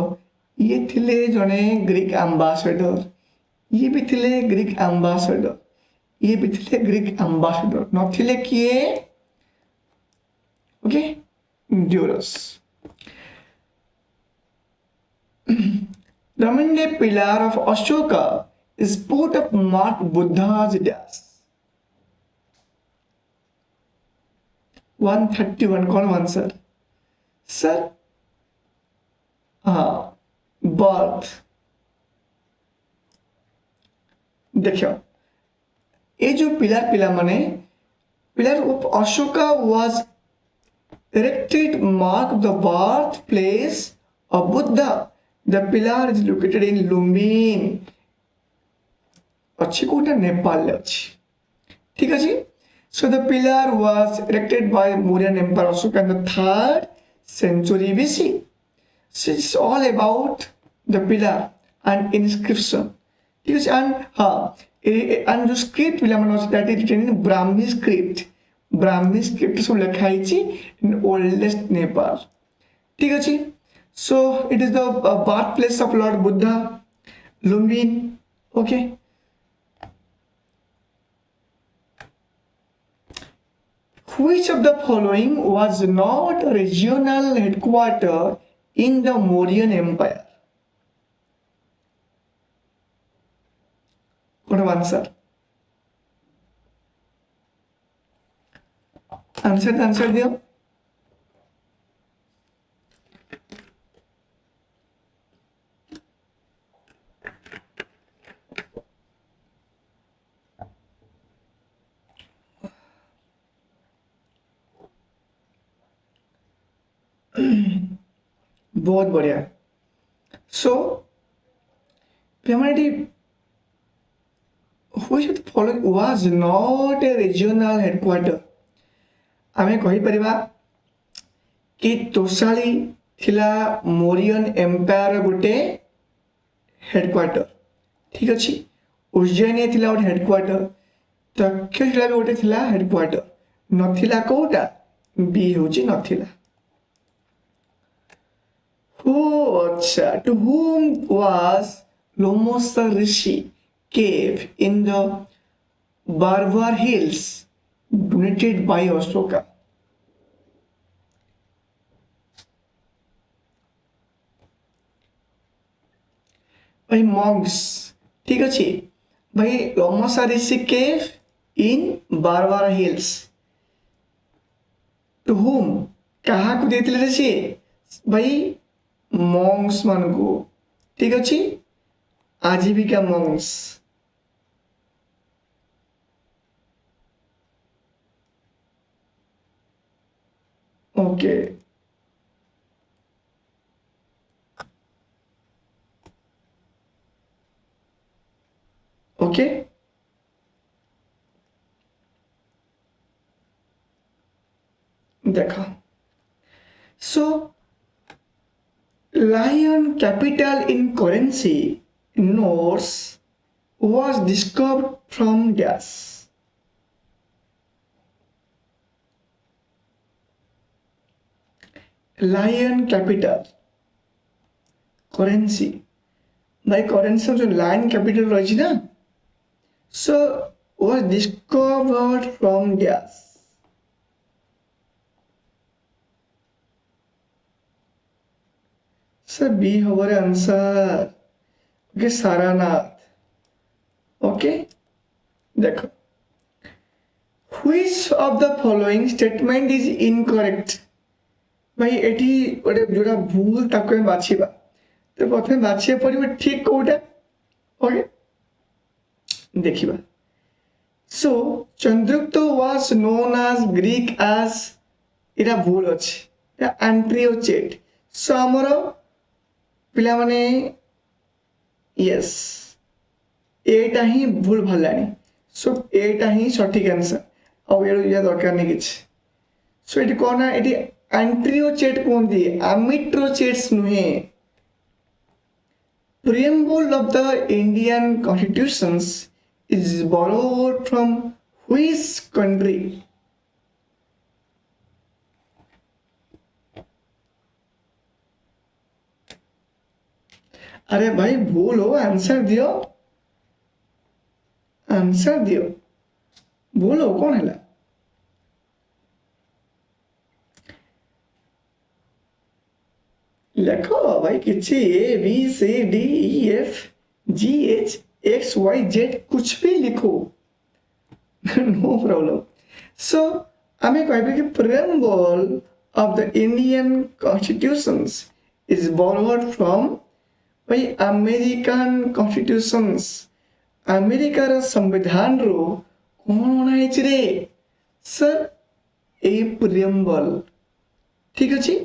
S1: ये थिले जने ग्रीक एम्बेसडर ये भी थिले ग्रीक एम्बेसडर ये भी थिले ग्रीक एम्बेसडर नथिले किए okay ड्यूरस The main pillar of Ashoka is put of Mark Buddha's dash 131 कौन आंसर सर हाँ बर्थ देखियो ये जो पिलर माने pillar of Ashoka was erected mark the birthplace of Buddha. The pillar is located in Lumbini अच्छी कोटा नेपाल ले अच्छी ठीक है जी so the pillar was erected by Mauryan Emperor Ashoka in the 3rd century BC so it's all about the pillar and inscription ठीक है and हाँ and जो script पिला मानो that is written in Brahmi script सब लिखा है जी in oldest Nepal ठीक है जी so it is the birthplace of Lord Buddha Lumbini okay which of the following was not a regional headquarter in the Mauryan Empire what answer answer दियो बहुत बढ़िया सो humanity which of the following was not a regional headquarter आमे कहि परिबा कि तोसाली थिला Mauryan empire गोटे headquarter ठीक अछि उज्जैन थिला गोटे हेडक्वार्टर तक्षशिला भी गोटे थिला हेडक्वार्टर नथिला कोटा बी होची नथिला Oh, acha. To whom was Lomosa Rishi cave in the Barbar Hills donated by Ashoka? By monks. ठीक अछि भाई लोमोसा ऋषि केव इन बारबारा हिल्स टू whom कहा को देथिले ऋषि भाई मॉन्क्स मान को ठीक अच्छी आजीविका मॉन्क्स ओके ओके देखा सो Lion capital in currency notes was discovered from dash. Lion capital currency by currency जो lion capital रही ना so was discovered from dash. Sir B हमारे आंसर ओके सारानाथ ओके देखो which of the following statement is incorrect भाई एठी ओटे जोड़ा भूल ताको बाछिबा तो प्रथमे बाछिया पड़िबो ठीक कोटा ओके देखिबा सो Chandragupta was known as Greek as इरा भूल अछि या एंट्रियोचेट सो आमर पिला माने यस एटा ही भूल भलानी सो एटा ही सठिक आंसर आ ये दरकार नहीं किछ सो ये कौन है ये एंट्रियोचेट कहते आमिट्रोचेट्स नुहे preamble of the Indian constitutions is borrowed from which country? अरे भाई बोलो आंसर दियो बोलो कौन है लिखो भाई किसी A B C D E F G H X Y Z कुछ भी लिखो नो प्रॉब्लम सो आम कह कि preamble of the Indian constitutions is borrowed from भाई अमेरिकन कॉन्स्टिट्यूशंस अमेरिकार संविधान रो कौन है रे सर ए प्रेम्बल ठीक अच्छे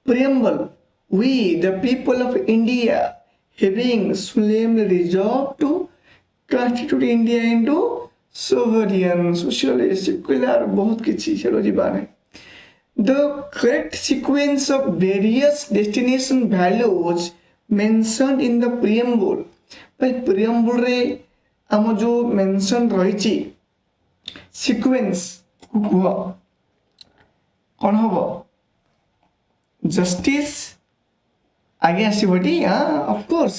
S1: preamble we the people of India having solemnly resolved to constitute India into sovereign socialist secular बहुत किसी चलो जी बात है the correct sequence of various destination values mentioned in the preamble भाई preamble रे आम जो mention रही ची sequence हुआ कौन होगा जस्टिस आगे आसबटी हाँ ऑफ कोर्स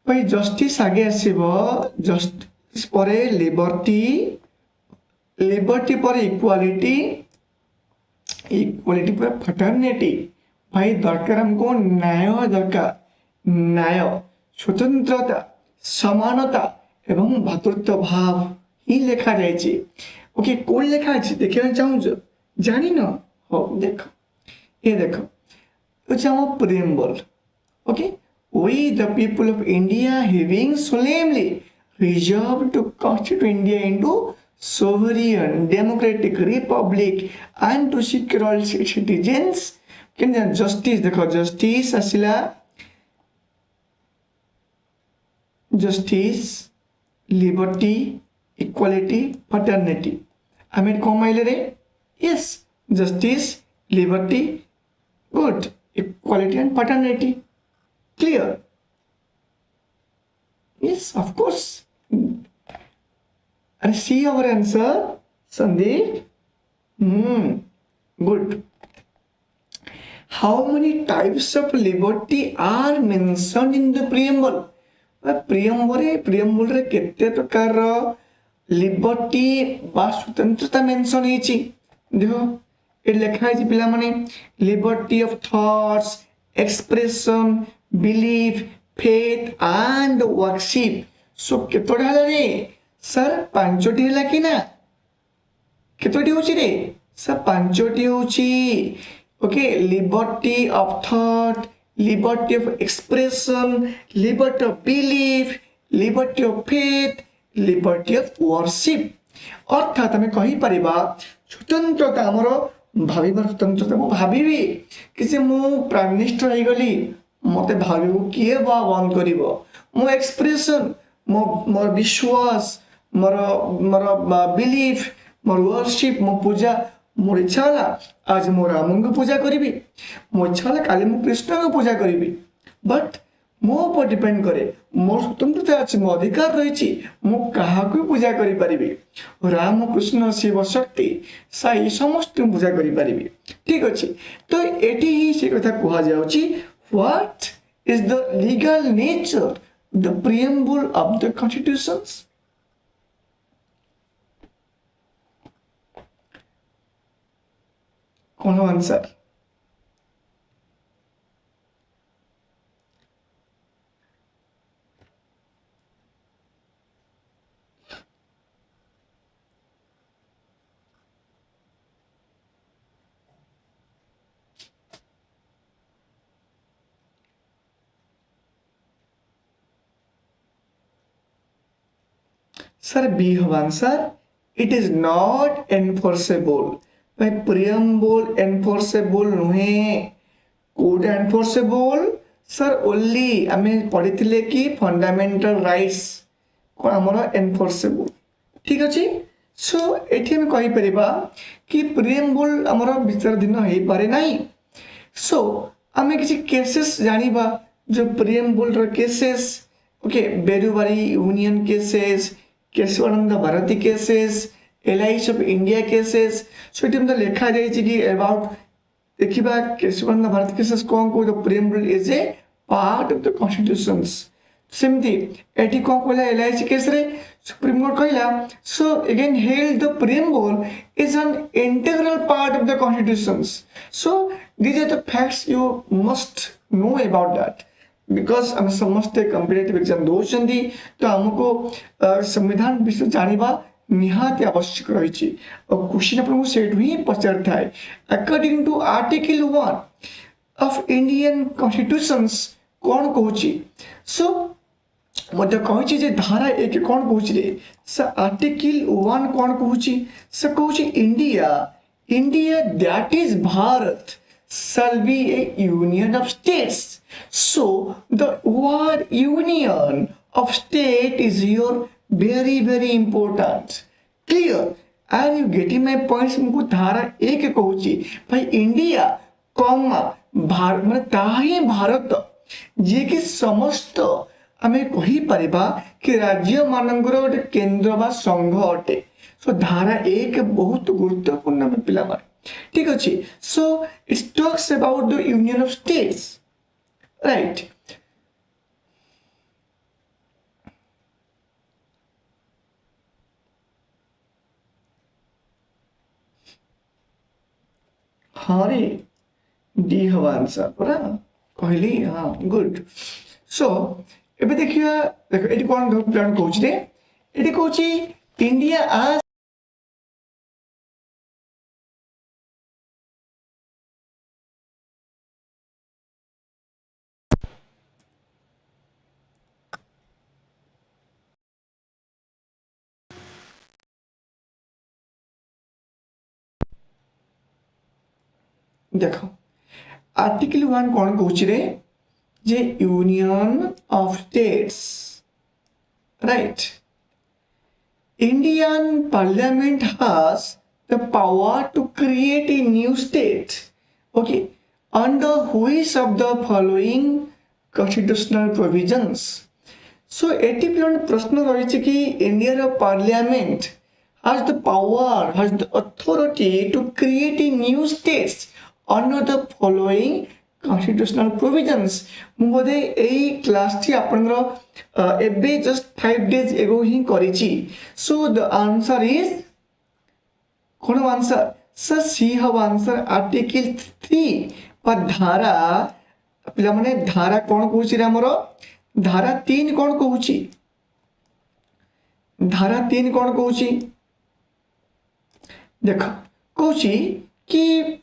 S1: भाई जस्टिस आगे आसब जस्टिस पर लिबर्टी पर इक्वालिटी पर फटर्निटी भाई दरकार हमको न्याय दरकार न्याय स्वतंत्रता समानता एवं भातृत्व भाव ही लिखा जाए ओके कौन लिखा देखा चाहूँ जानी न हो देखो ये देखो it's our preamble okay we the people of India having solemnly resolved to constitute India into sovereign democratic republic and to secure all citizens can justice देखो justice आसिला justice liberty equality fraternity आमें कौन माइले रे yes justice liberty good equality and fraternity clear yes of course and see our answer Sandeep good how many types of liberty are mentioned in the preamble preamble रे केते प्रकार liberty बा स्वतंत्रता mention हेची देखो ये लिखा है पिला माने liberty of thoughts expression belief faith and worship so केतोडा हला रे सर पांचोटी हला कि ना केतोटी होची रे सर पांचोटी होची okay liberty of thought liberty of expression liberty of belief liberty of faith liberty of worship अर्थात आम कहि परिबा स्वतंत्रता हमरो भाविबार स्वतंत्रता मु भाबिबी कि से मु प्राइम मिनिस्टर हो गली मते भाबिबो किए बा बंद करिवो मो एक्सप्रेशन मोर विश्वास मोर मोर बिलीफ मोर वर्शिप मो पूजा मोर इच्छा होला आज मो राम को पूजा करिवि मो इच्छा होला काली मु कृष्ण को पूजा करिवि बट मो ऊपर डिपेंड करे मोर स्वतंत्रता अच्छी मो अधिकार रही मु क्या पूजा करि परिबि राम कृष्ण शिव शक्ति साई समस्त पूजा करि परिबि ठीक अछि तो एटी ही से कथा कहा जाउची what is the legal nature the preamble of the constitutions कौन answer Sir, B have answer. It is not enforceable. भाई प्रियम्बल एनफोर्सेबल नुहे कोड एनफोर्सेबल सर ओनली आमे पढ़ी कि फंडामेंटल राइट्स कौन आमर एनफोर्सेबल ठीक अच्छे सो ये आम कहीपर कि प्रियम्बल आमर विचाराधीन हो पारे ना सो आम किसी केसेस जानिबा जो preamble cases okay Berubari union cases Kesavananda Bharati cases LIC of India cases so ये मतलब लिखा जाए कि अबाउट देखिबा केशवानंद भारती केसेस कौन को the preamble is a part of the constitutions सेमती एटी कौन कहला एलआईसी केस रे सुप्रीम कोर्ट कहला so again held the preamble is an integral part of the constitutions so these are the facts you must know about that because हम समस्ते competitive exam दोचंदी तो हमको संविधान विषय जानिबा निहाती आवश्यक रही और क्वेश्चन आपको सेट ही पचार थाए according to article 1 of Indian constitutions कौन कहूची सो मध्य कहूची जे धारा 1 कौन कहूची रे स आर्टिकल 1 कौन कहूची स कहूची India that is Bharat shall be a union of states. So the word union of state is your very important. Clear? Are you getting my points? मुझको धारा एक कहूची भाई इंडिया कॉमा भारत मतलब ताही भारत जे कि समस्त आमे कही परिबा कि राज्य मानकर गोटे केंद्र बा संघ अटे सो धारा एक बहुत गुरुत्वपूर्ण पिला मार ठीक अच्छे so it talks about the union of states right हाँ रे डी हवा आंसर पूरा कहली हाँ गुड सो एबे देखिए देखो एटी कौन प्लान कहूची रे एटी कहूची इंडिया आज देखो आर्टिकल 1 कौन कहूची रे जे union of states right Indian Parliament has the power to create a new state okay under which of the following constitutional provisions so eighty प्रश्न रही कि India parliament has the power has the authority to create a new states under the following constitutional provisions मु बोधे एई class T आपनर एबे just 5 days एगो ही करिछि so the answer is कोन answer sir C हव आंसर आर्टिकल 3 पर धारा पिला माने धारा कोन कहूछि रे हमरो धारा 3 कोन कहूछि धारा 3 कोन कहूछि देखो कहूछि कि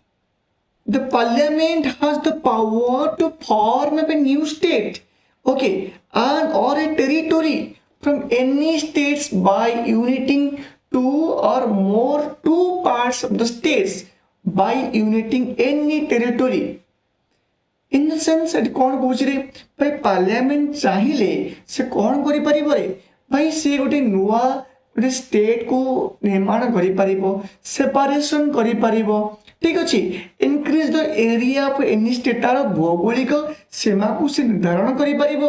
S1: the parliament has the power to form a new state okay and or a territory from any states by uniting two or more two parts of the states by uniting any territory in the sense that कौन कहूछि रे भाई parliament चाहिए से कौन करि परिबो रे भाई से गोटे नुआ गोटे स्टेट को निर्माण करि परिबो सेपरेशन करि परिबो ठीक अच्छे increase the area of any state तार भौगोलिक सीमा को से निर्धारण करि परिबो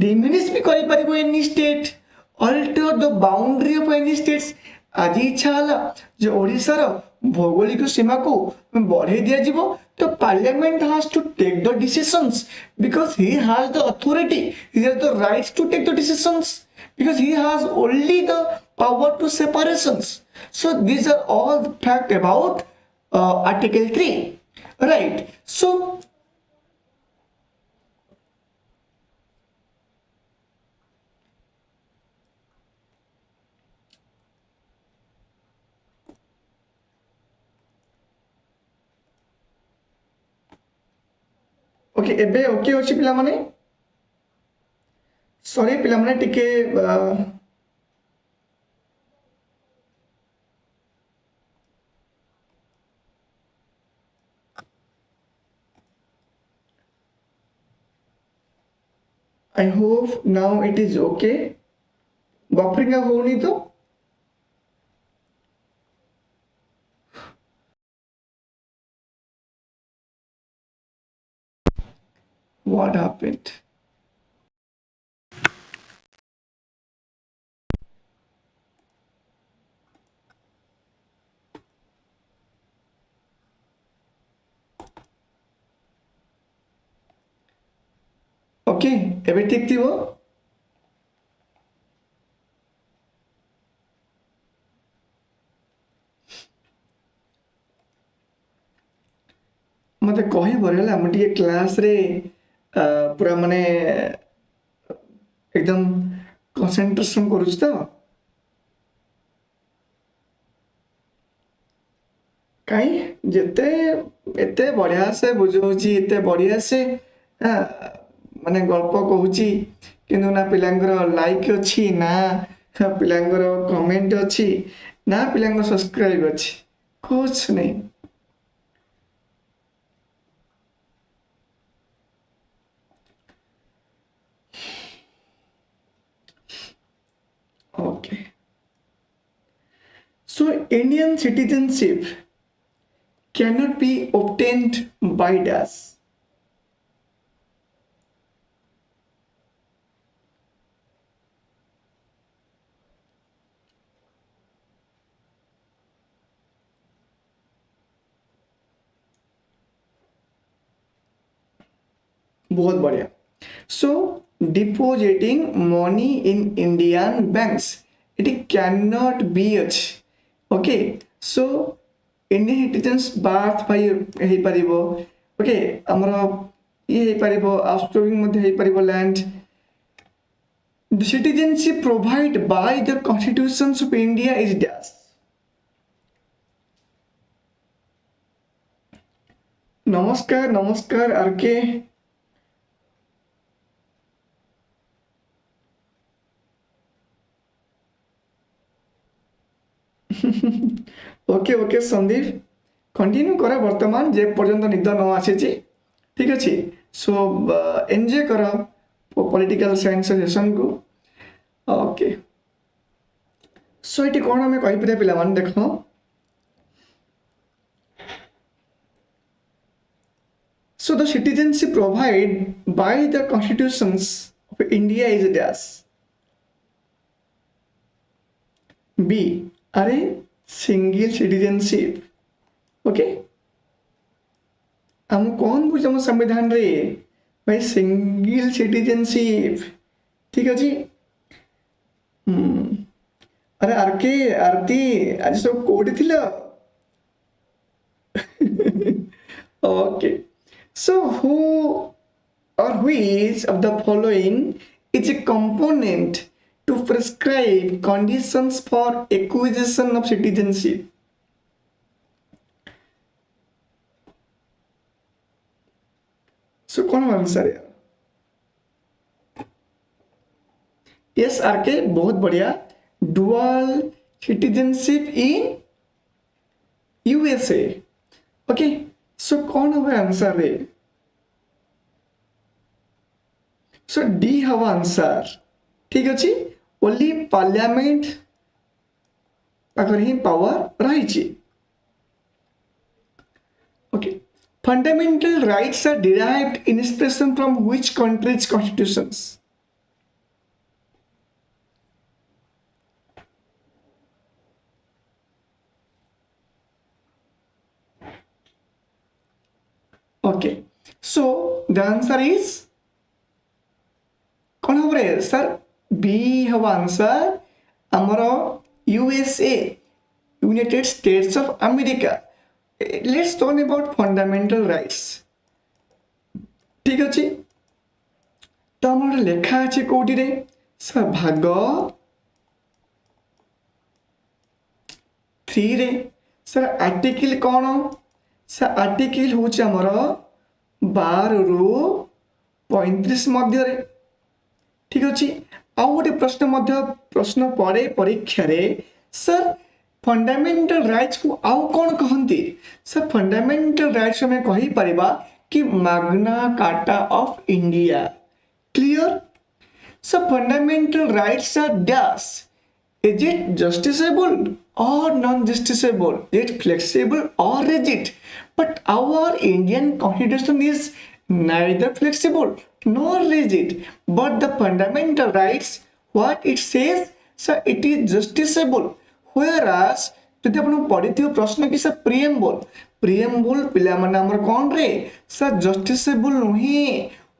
S1: डिमिनिश भी करि परिबो any state alter the boundary of any states आज इच्छा हला जो ओडिसा रो भौगोलिक सीमा को बढ़े दिया जीवो तो parliament has to take the decisions because he has the authority he has the rights to take the decisions because he has only the power to separations so these are all the fact about article 3 right so okay ebe okay अछि पिला माने sorry पिला माने टिके I hope now it is okay buffering होनी तो what happened okay एबे ठीक थी वो मत कही बरला मुझे क्लास रे पूरा माने एकदम कंसंट्रेशन करूछ तो कहीं जिते एते बढ़िया से बुझौची एते बढ़िया से माने गल्प कहूची किंतु ना पिलांगर लाइक अच्छी ना पिलांगर कमेंट अच्छी ना पिलांगर सब्सक्राइब अच्छी कुछ नहीं okay so Indian citizenship cannot be obtained by dash बहुत बढ़िया so depositing money in Indian banks it can not be अच्छ ओके सो इंडियन सिटीजन्स बार्थ भाई हो पारिबो ओके हमर ये हो पारिबो आउटस्टोरिंग मध्ये हो पारिबो land the citizenship provide by the constitutions of India is dash नमस्कार नमस्कार आरके ओके ओके संदीप कंटिन्यू करा वर्तमान जे पर्यंत निद न आसी ठीक अच्छे सो एंजॉय कर पॉलिटिकल साइंस सेशन को ओके सो ये कौन आम कहीपर पिला देख so the citizenship provide by the constitutions of India is dash B अरे सिंगल सिटीजनशिप ओके हम कौन बुझ संविधान रे भाई सिंगल सिटीजनशिप ठीक अच्छे अरे आरके आरती आज सब कोडी थिला okay so who or which of the following is a component to prescribe conditions for acquisition of citizenship so कौन आंसर है यस आरके बहुत बढ़िया dual citizenship in USA okay so कौन हम आंसर है सो डी हम आंसर ठीक अच्छे ओनली पार्लियामेंट पाखर ही पावर रही okay fundamental rights are derived inspiration from which countries constitutions okay so the answer is कौन हम रे सर बी हम आंसर आमर USA United States of America let's talk about fundamental rights ठीक अच्छे तो आम लेखा अच्छे कौटी रे सर भाग 3 रे सर आर्टिकल कौन सर आर्टिकल हूँ आमर 12 रु 35 मध्य ठीक अच्छे आउ गोटे प्रश्न पड़े परीक्षा रे सर फंडामेंटल राइट्स को आउ कौन कहती सर फंडामेंटल राइट्स में कही परिबा कि Magna carta of India clear So fundamental rights are dash. Is it justiciable or non-justiciable? Is it flexible or rigid? But our Indian constitution is neither flexible nor rigid. But the fundamental rights, what it says, so it is justiciable. Whereas ଯଦି ଆପଣ ପଢିଥିବ ପ୍ରଶ୍ନ କି sir ପ୍ରିଏମ୍ବୁଲ ପିଲାମାନେ ଆମର କଣ ରେ sir ଜଷ୍ଟିସେବୁଲ ନୁହେଁ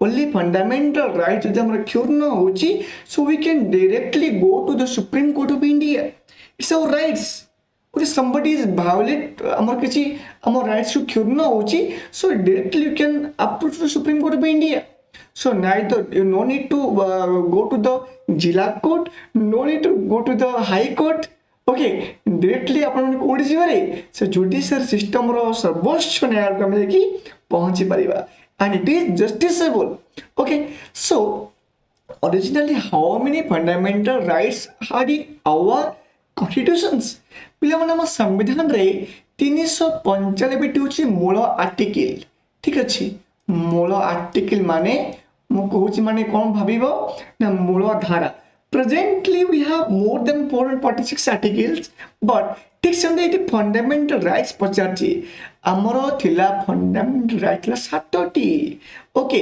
S1: only fundamental rights ଯଦି ଆମର କ୍ଷୁର୍ଣ୍ଣ ହେଉଛି so we can directly go to the Supreme Court of India. It's our rights. If somebody is violate ଆମର କିଛି ଆମ rights କୁ କ୍ଷୁର୍ଣ୍ଣ ହେଉଛି so directly you can approach the Supreme Court of India. So neither you no need to go to the Jila court, no need to go to the High Court. Okay, directly आपण code जिबारे से judicial system रो सर्वोच्च न्यायालय में देखि पहुंची परिबा and it is justiciable. Okay, so originally how many fundamental rights had in our constitutions? पिला मन हम संविधान रे 395 टी होची मूल आर्टिकल. ठीक अछि, मूल आर्टिकल माने मु कहूची माने कोन भाबिबो ना मूल धारा. Presently we have more than 446 articles, but ठीक समझे ये fundamental rights पचारची हमरो थिला fundamental right ला 7टी. ओके,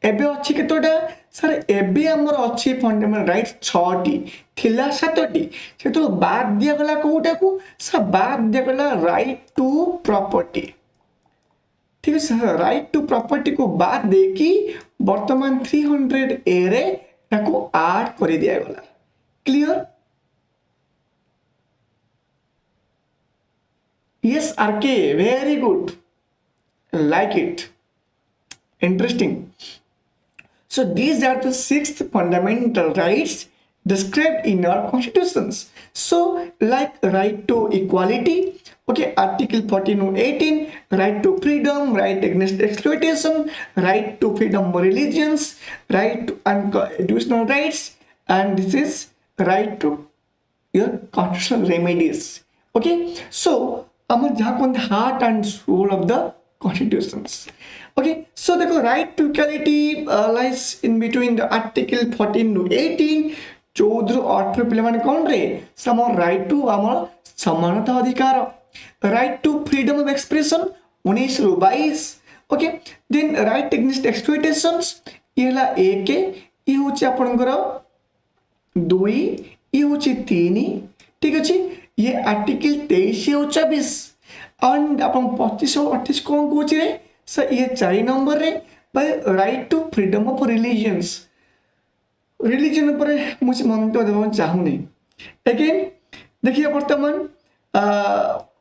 S1: एबे अछि केतोटा सर एबे हमरो अछि fundamental rights 6टी थिला 7टी से तो बाद दिया गला कोटा को सब बाद दिया गला right to property. ठीक है सर, right to property को बाद देखी वर्तमान 300A रे ताको ऐड कर दिया गला. Clear? Yes, RK, very good. Like it. Interesting. So these are the 6 fundamental rights described in our constitutions. So like right to equality, okay, Article 14 to 18, right to freedom, right against exploitation, right to freedom of religions, right to unconstitutional rights, and this is right to your constitutional remedies. Okay, so our heart and soul of the constitutions. Okay, so the right to equality lies in between the Article 14 to 18. 14 18 पिलाମାନେ कोन रे सम right to हमर समानता अधिकार, right to freedom of expression 19 ରୁ 22. Okay, then right against exploitations येला 1 ये होची आपनकर 2 ये होची 3. ठीक अछि, ये आर्टिकल 23 और 24 एंड अपन 25 और 28 कोन कोची रे सर ये 4 नंबर रे by right to freedom of religions. Religion पर मुझे मंतव्य देवा चाहूनी. अगेन देखिए वर्तमान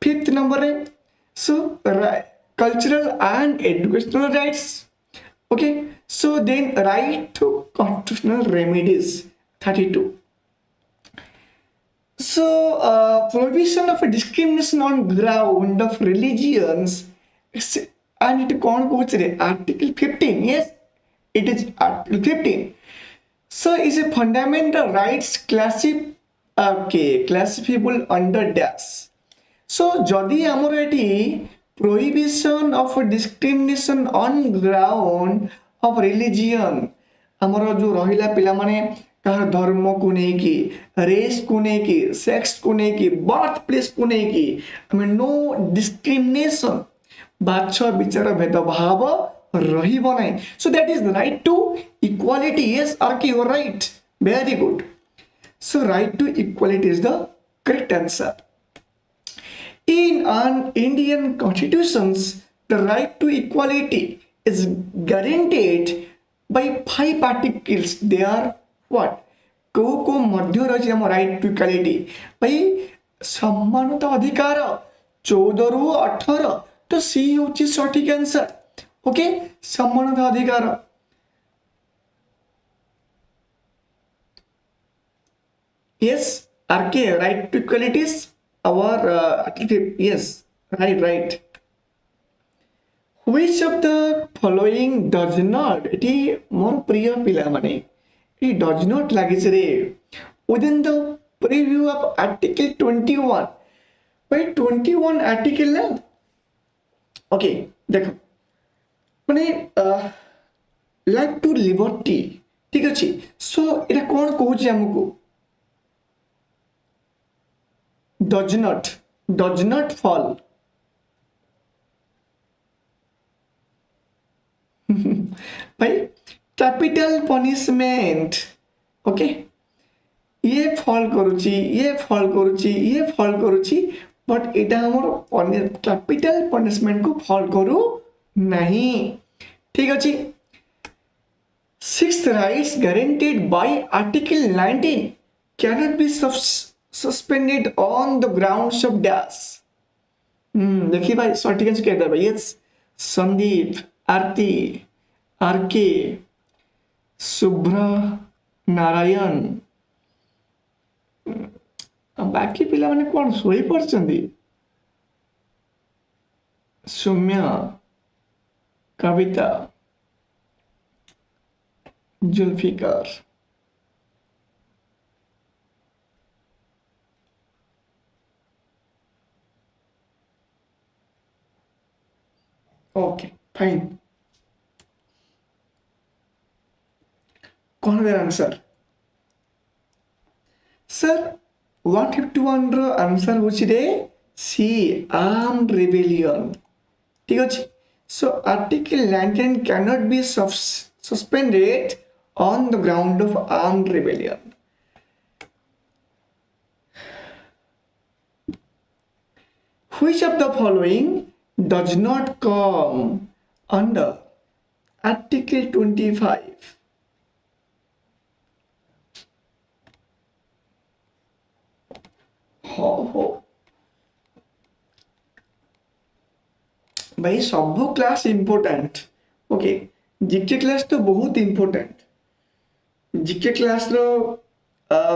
S1: 5th नंबर रे so cultural and educational rights. Okay, so then right to constitutional remedies 32. So prohibition of discrimination on ground of religions and it कौन coach रे Article 15. Yes, it is Article 15. So is a fundamental rights classifiable under dash. So जदि हमर eighty prohibition of discrimination on ground of religion हमर जो रहिला पिला माने कहा धर्म को नहीं की, रेस को नहीं की, सेक्स को नहीं की, बर्थ प्लेस को नहीं की, हमें नो डिस्क्रिमिनेशन बाछ विचार भेदभाव रहिबो नहीं. So that is right to equality. Yes are you are right, very good. So right to equality is the correct answer. In an Indian constitutions, the right to equality is guaranteed by 5 articles. They are what? को मध्य रही हम right to equality भाई समानता अधिकार 14 ରୁ 18. तो सी होची सठिक आंसर. ओके, समानता अधिकार. Yes RK, right to equality is our article. Yes, right. Which of the following does not, इटी मोर प्रिय पिला माने it does not like रे within the preview of Article 21. by 21 article ना. ओके देखो माने लाइक टू लिबर्टी ठीक अच्छे सो ये कौन कहूँ आमको डज नॉट फॉल भाई कैपिटल पनिशमेंट ओके ये फॉल करुची ये फॉल करुची ये फॉल करुची बट एटा हमर कैपिटल पनिशमेंट को फॉल करू नहीं ठीक अच्छे Sixth rights guaranteed by Article 19 cannot be suspended on the grounds of dash. देखिए भाई सॉर्ट आंसर क्या है भाई यस संदीप आरती आरके शुभ्र नारायण बाकी पिला माने कौन सोई पड़छंदी सौम्य कविता जुल्फिकार ओके फाइन कौन है आंसर सर 151 रो आंसर होची रे सी आर्म्ड रिबेलियन ठीक अछि so article 19 cannot be suspended on the ground of armed rebellion. Which of the following does not come under Article 25? हो भाई सब class important okay GK class तो बहुत इम्पोर्टेंट जीके क्लास रो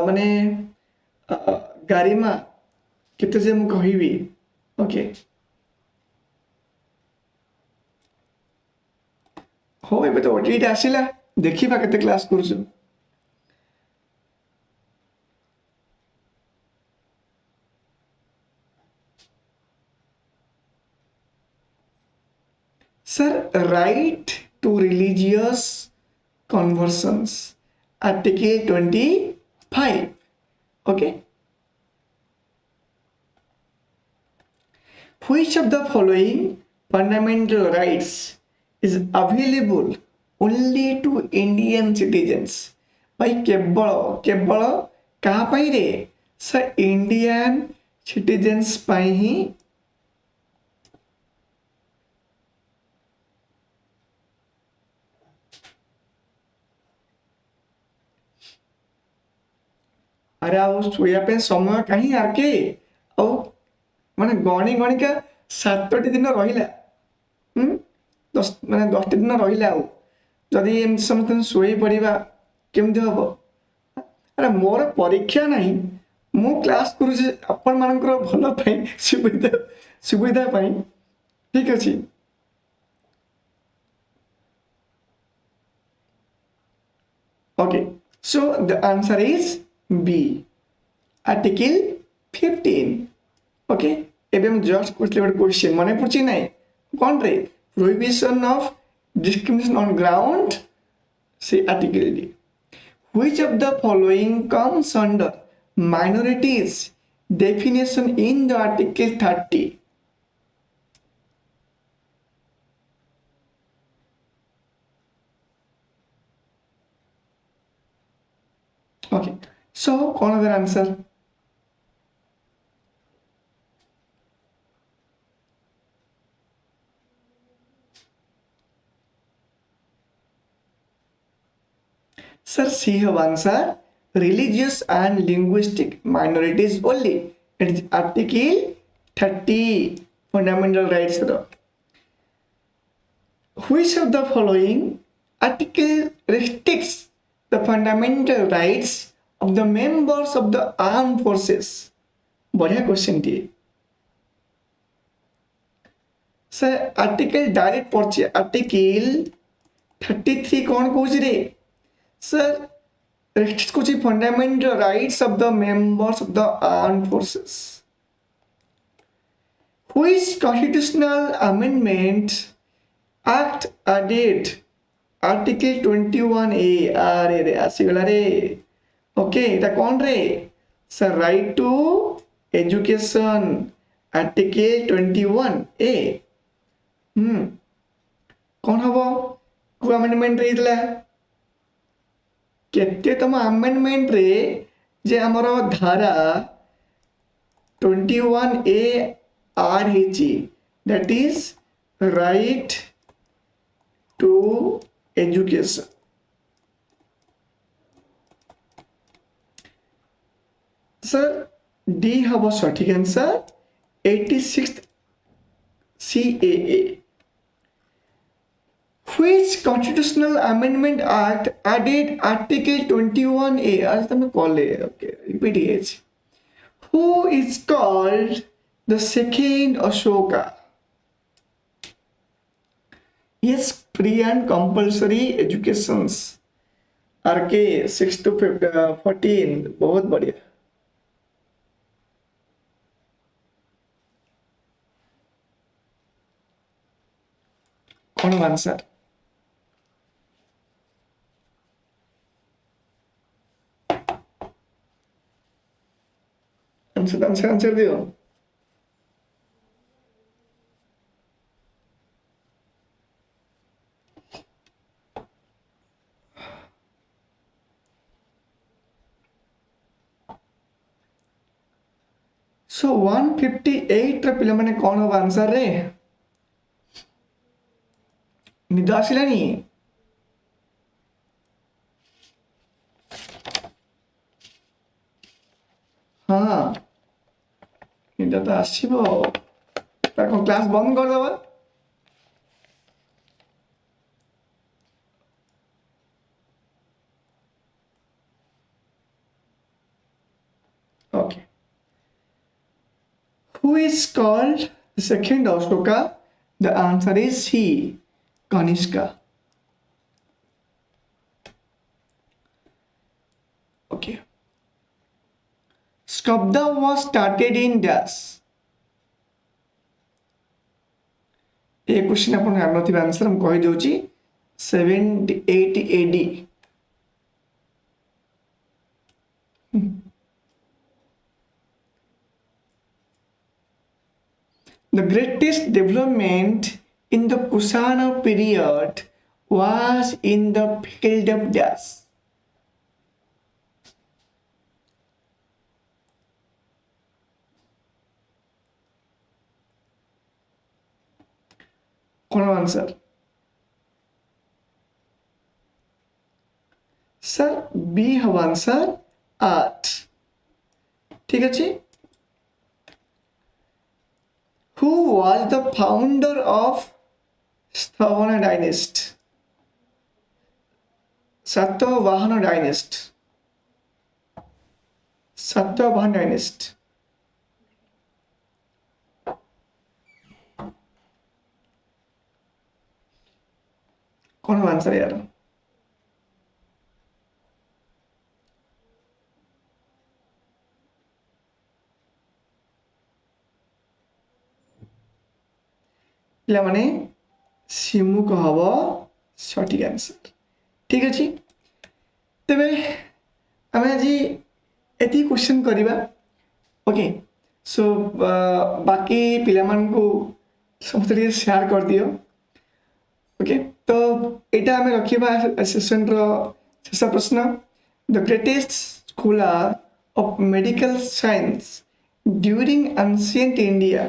S1: माने गारिमा केते जे मु कहिबी ओके हो एबे तो ओटीटी आसिला देखिबा केते क्लास करछु sir right to religious conversions article 25 okay which of the following fundamental rights is available only to Indian citizens भाई केवल केवल कहाँ पाई रे सर इंडियन सिटीजन्स पाई ही अरे आ शोया समय कहीं आके आ माने गणी गणिका 7टी दिन रहिला 10 माने 10टी दिन रहिला आ जदि एम समस्त सोई पड़िबा केमति हबो अरे मोर परीक्षा नहीं मु क्लास करू जे अपन मानकर भलो पई सुविधा सुविधा पई ठीक अछि okay so the answer is B article 15 okay एबे हम जस्ट कुछ लेवल क्वेश्चन माने पूछी नहीं कौन रे prohibition of discrimination on ground से article D which of the following comes under minorities definition in the article 30 okay so कौन है answer Sir, C have answer religious and linguistic minorities only. It is Article 30 fundamental rights. Which of the following article restricts the fundamental rights of the members of the armed forces? बढ़िया question दिए sir article direct पढ़े article 33 कौन कौच रे Sir, restricts fundamental rights of the members of the armed forces. Which constitutional amendment act added article 21A अरे रे आसीगला रे okay एटा कौन रे sir right to education article 21A कौन हबो को अमेंडमेंट रहीतला केते तम अमेंडमेंट रे जे हमर धारा 21A आर हेची that is right to education sir D hub सठिक answer 86th CAA which constitutional amendment act added article 21A आज तुमने कॉले okay repeat is who is called the second Ashoka yes free and compulsory educations RK 6 to 14 बहुत बढ़िया कौन answer answer दियो सो 158 रे पिला माने कौन हो आंसर रे निद आसिलानी हाँ निद तो आसीबो ताको क्लास बंद कर दबा okay who is called the second Ashoka the answer is C Kanishka okay Skabda was started in dash ये क्वेश्चन अपन जान नथिबा आंसर हम कहि देउची 78 AD The greatest development in the Kushana period was in the field of dash. कौन answer sir B हव answer 8 ठीक अच्छे Who was the founder of Stavana dynasty? Satavahana dynasty. Satavahana dynasty. कौन answer यार माने सिमुक हम सठिक आंसर ठीक अच्छे तेरे आम आज एति क्वेश्चन करवा ओके सो बाकी पिला को समस्त शेयर कर दियो ओके तो यहाँ आम रखा सेशन शेष प्रश्न the greatest scholar of medical science during ancient India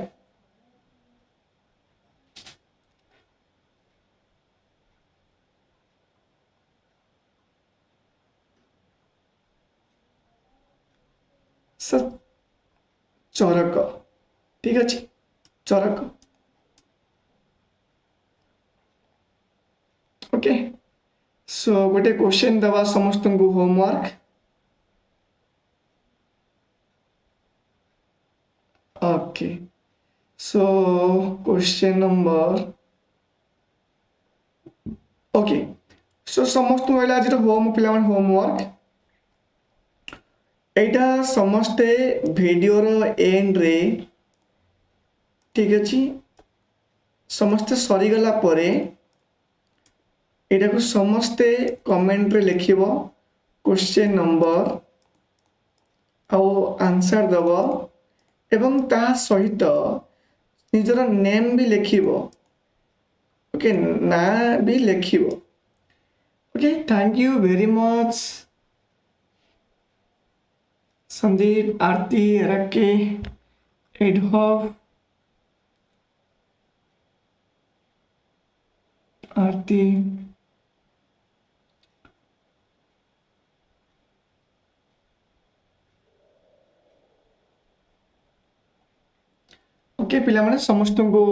S1: Charaka ठीक अच्छे चरक ओके सो गोटे क्वेश्चन दवा समस्त को homework okay so question number okay so समस्त आज होम पे होमवर्क एटा समस्ते वीडियोर एंड रे ठीक अच्छे समस्ते सरीगला परे एटा को समस्ते कमेंट रे लिखिबो क्वेश्चन नंबर आउ आंसर दब एवं ता सहित निजर नेम भी लिखिबो ओके ना भी लिखिबो okay thank you very much Sandeep Aarti रके एडहॉफ आरती ओके पिला माने समस्त को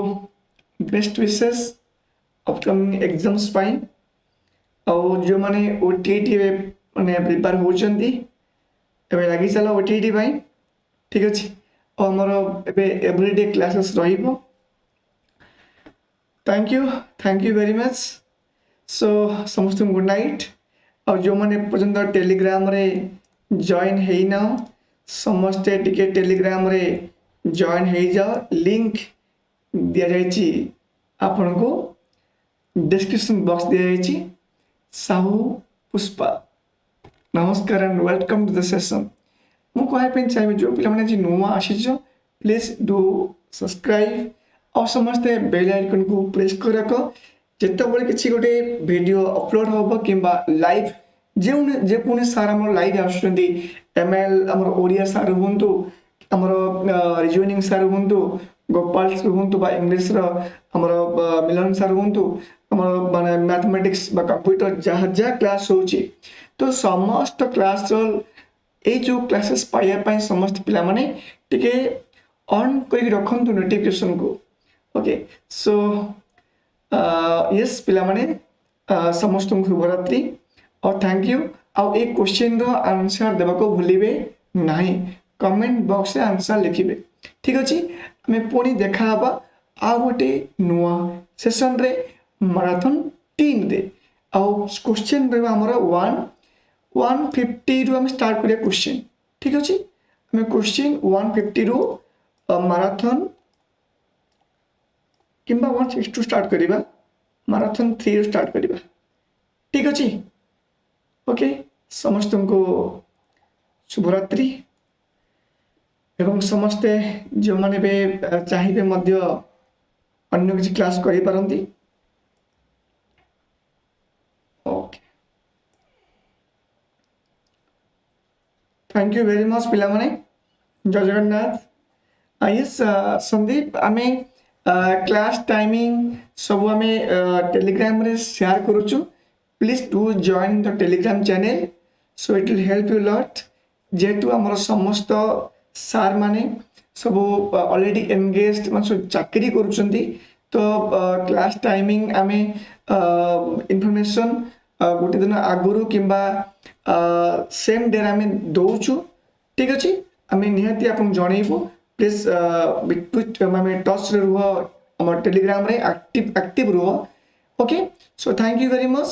S1: बेस्ट विशेस अपकमिंग एग्जाम्स पाई और जो माने ओटीटी माने प्रिपेयर होचंदी एबे लागि चला ओटीटी पाई ठीक अछि और हमर एबे एवरीडे क्लासेस रहिबो thank you very much so समस्त गुड नाइट और जो माने पर्यंत टेलीग्राम रे जॉइन हेई ना समस्ते टिके टेलीग्राम रे जॉइन हो जाओ लिंक दिया जाइए आपण को डिस्क्रिप्शन बॉक्स दिया जाइए साहू पुष्पा नमस्कार and welcome to the session मु कहवाई चाहिए जो पे नुआ आसीच प्लीज डू सब्सक्राइब और समस्ते बेल आइकन को प्रेस कर रख जिते किसी गोटे वीडियो अपलोड हम कि लाइव जेको सार आम लाइव आसमेल आम ओडिया सार हूँ आमर रिजनिंग सार हूँ गोपाल सर हूँ इंग्लीश आमर मिलन सार हूँ आमर माने मैथमेटिक्स कंप्यूटर जहाँ जहाँ क्लास हो तो समस्त क्लास ये जो क्लासेस पाइबा समस्त पिला माने टिके ऑन कर रखु नोटिफिकेशन को ओके सो यस पिला माने समस्त शुभरात्रि और थैंक यू आउ ए क्वेश्चन रो आंसर देबा को भूलिबे नहीं कमेंट बॉक्स रे आंसर लिखिबे ठीक अछि हमें पुणी देखा हबा आ गोटे नुआ सेशन रे मैराथन 3 रे आउ क्वेश्चन रे हमर 150 रो हम स्टार्ट करिया क्वेश्चन ठीक अछि हमें क्वेश्चन 150 रो मैराथन किंबा 162 स्टार्ट करिबा मैराथन 3 रो स्टार्ट करिबा ठीक अछि ओके समस्त को शुभरात्रि एवं समस्ते जो माने बे चाहिए मध्य अन्य किसी क्लास करि पारंती okay thank you very much पिला माने जय जगन्नाथ यस संदीप आमे क्लास टाइमिंग सब आमे टेलीग्राम रे शेयर करूछु please do join the Telegram channel so it will help you lot जेतु हमर समस्त सार माने सब ऑलरेडी एंगेज्ड मतलब चाकरी करूछंती तो क्लास टाइमिंग आमे इंफॉर्मेशन गोटे दिन आगुरु किंबा सेम डे आमे दोछु ठीक अछि आमे निहाती आपन जणैबो प्लीज विथ माने टच रे रुह हमर टेलीग्राम रे एक्टिव रुह okay so thank you very much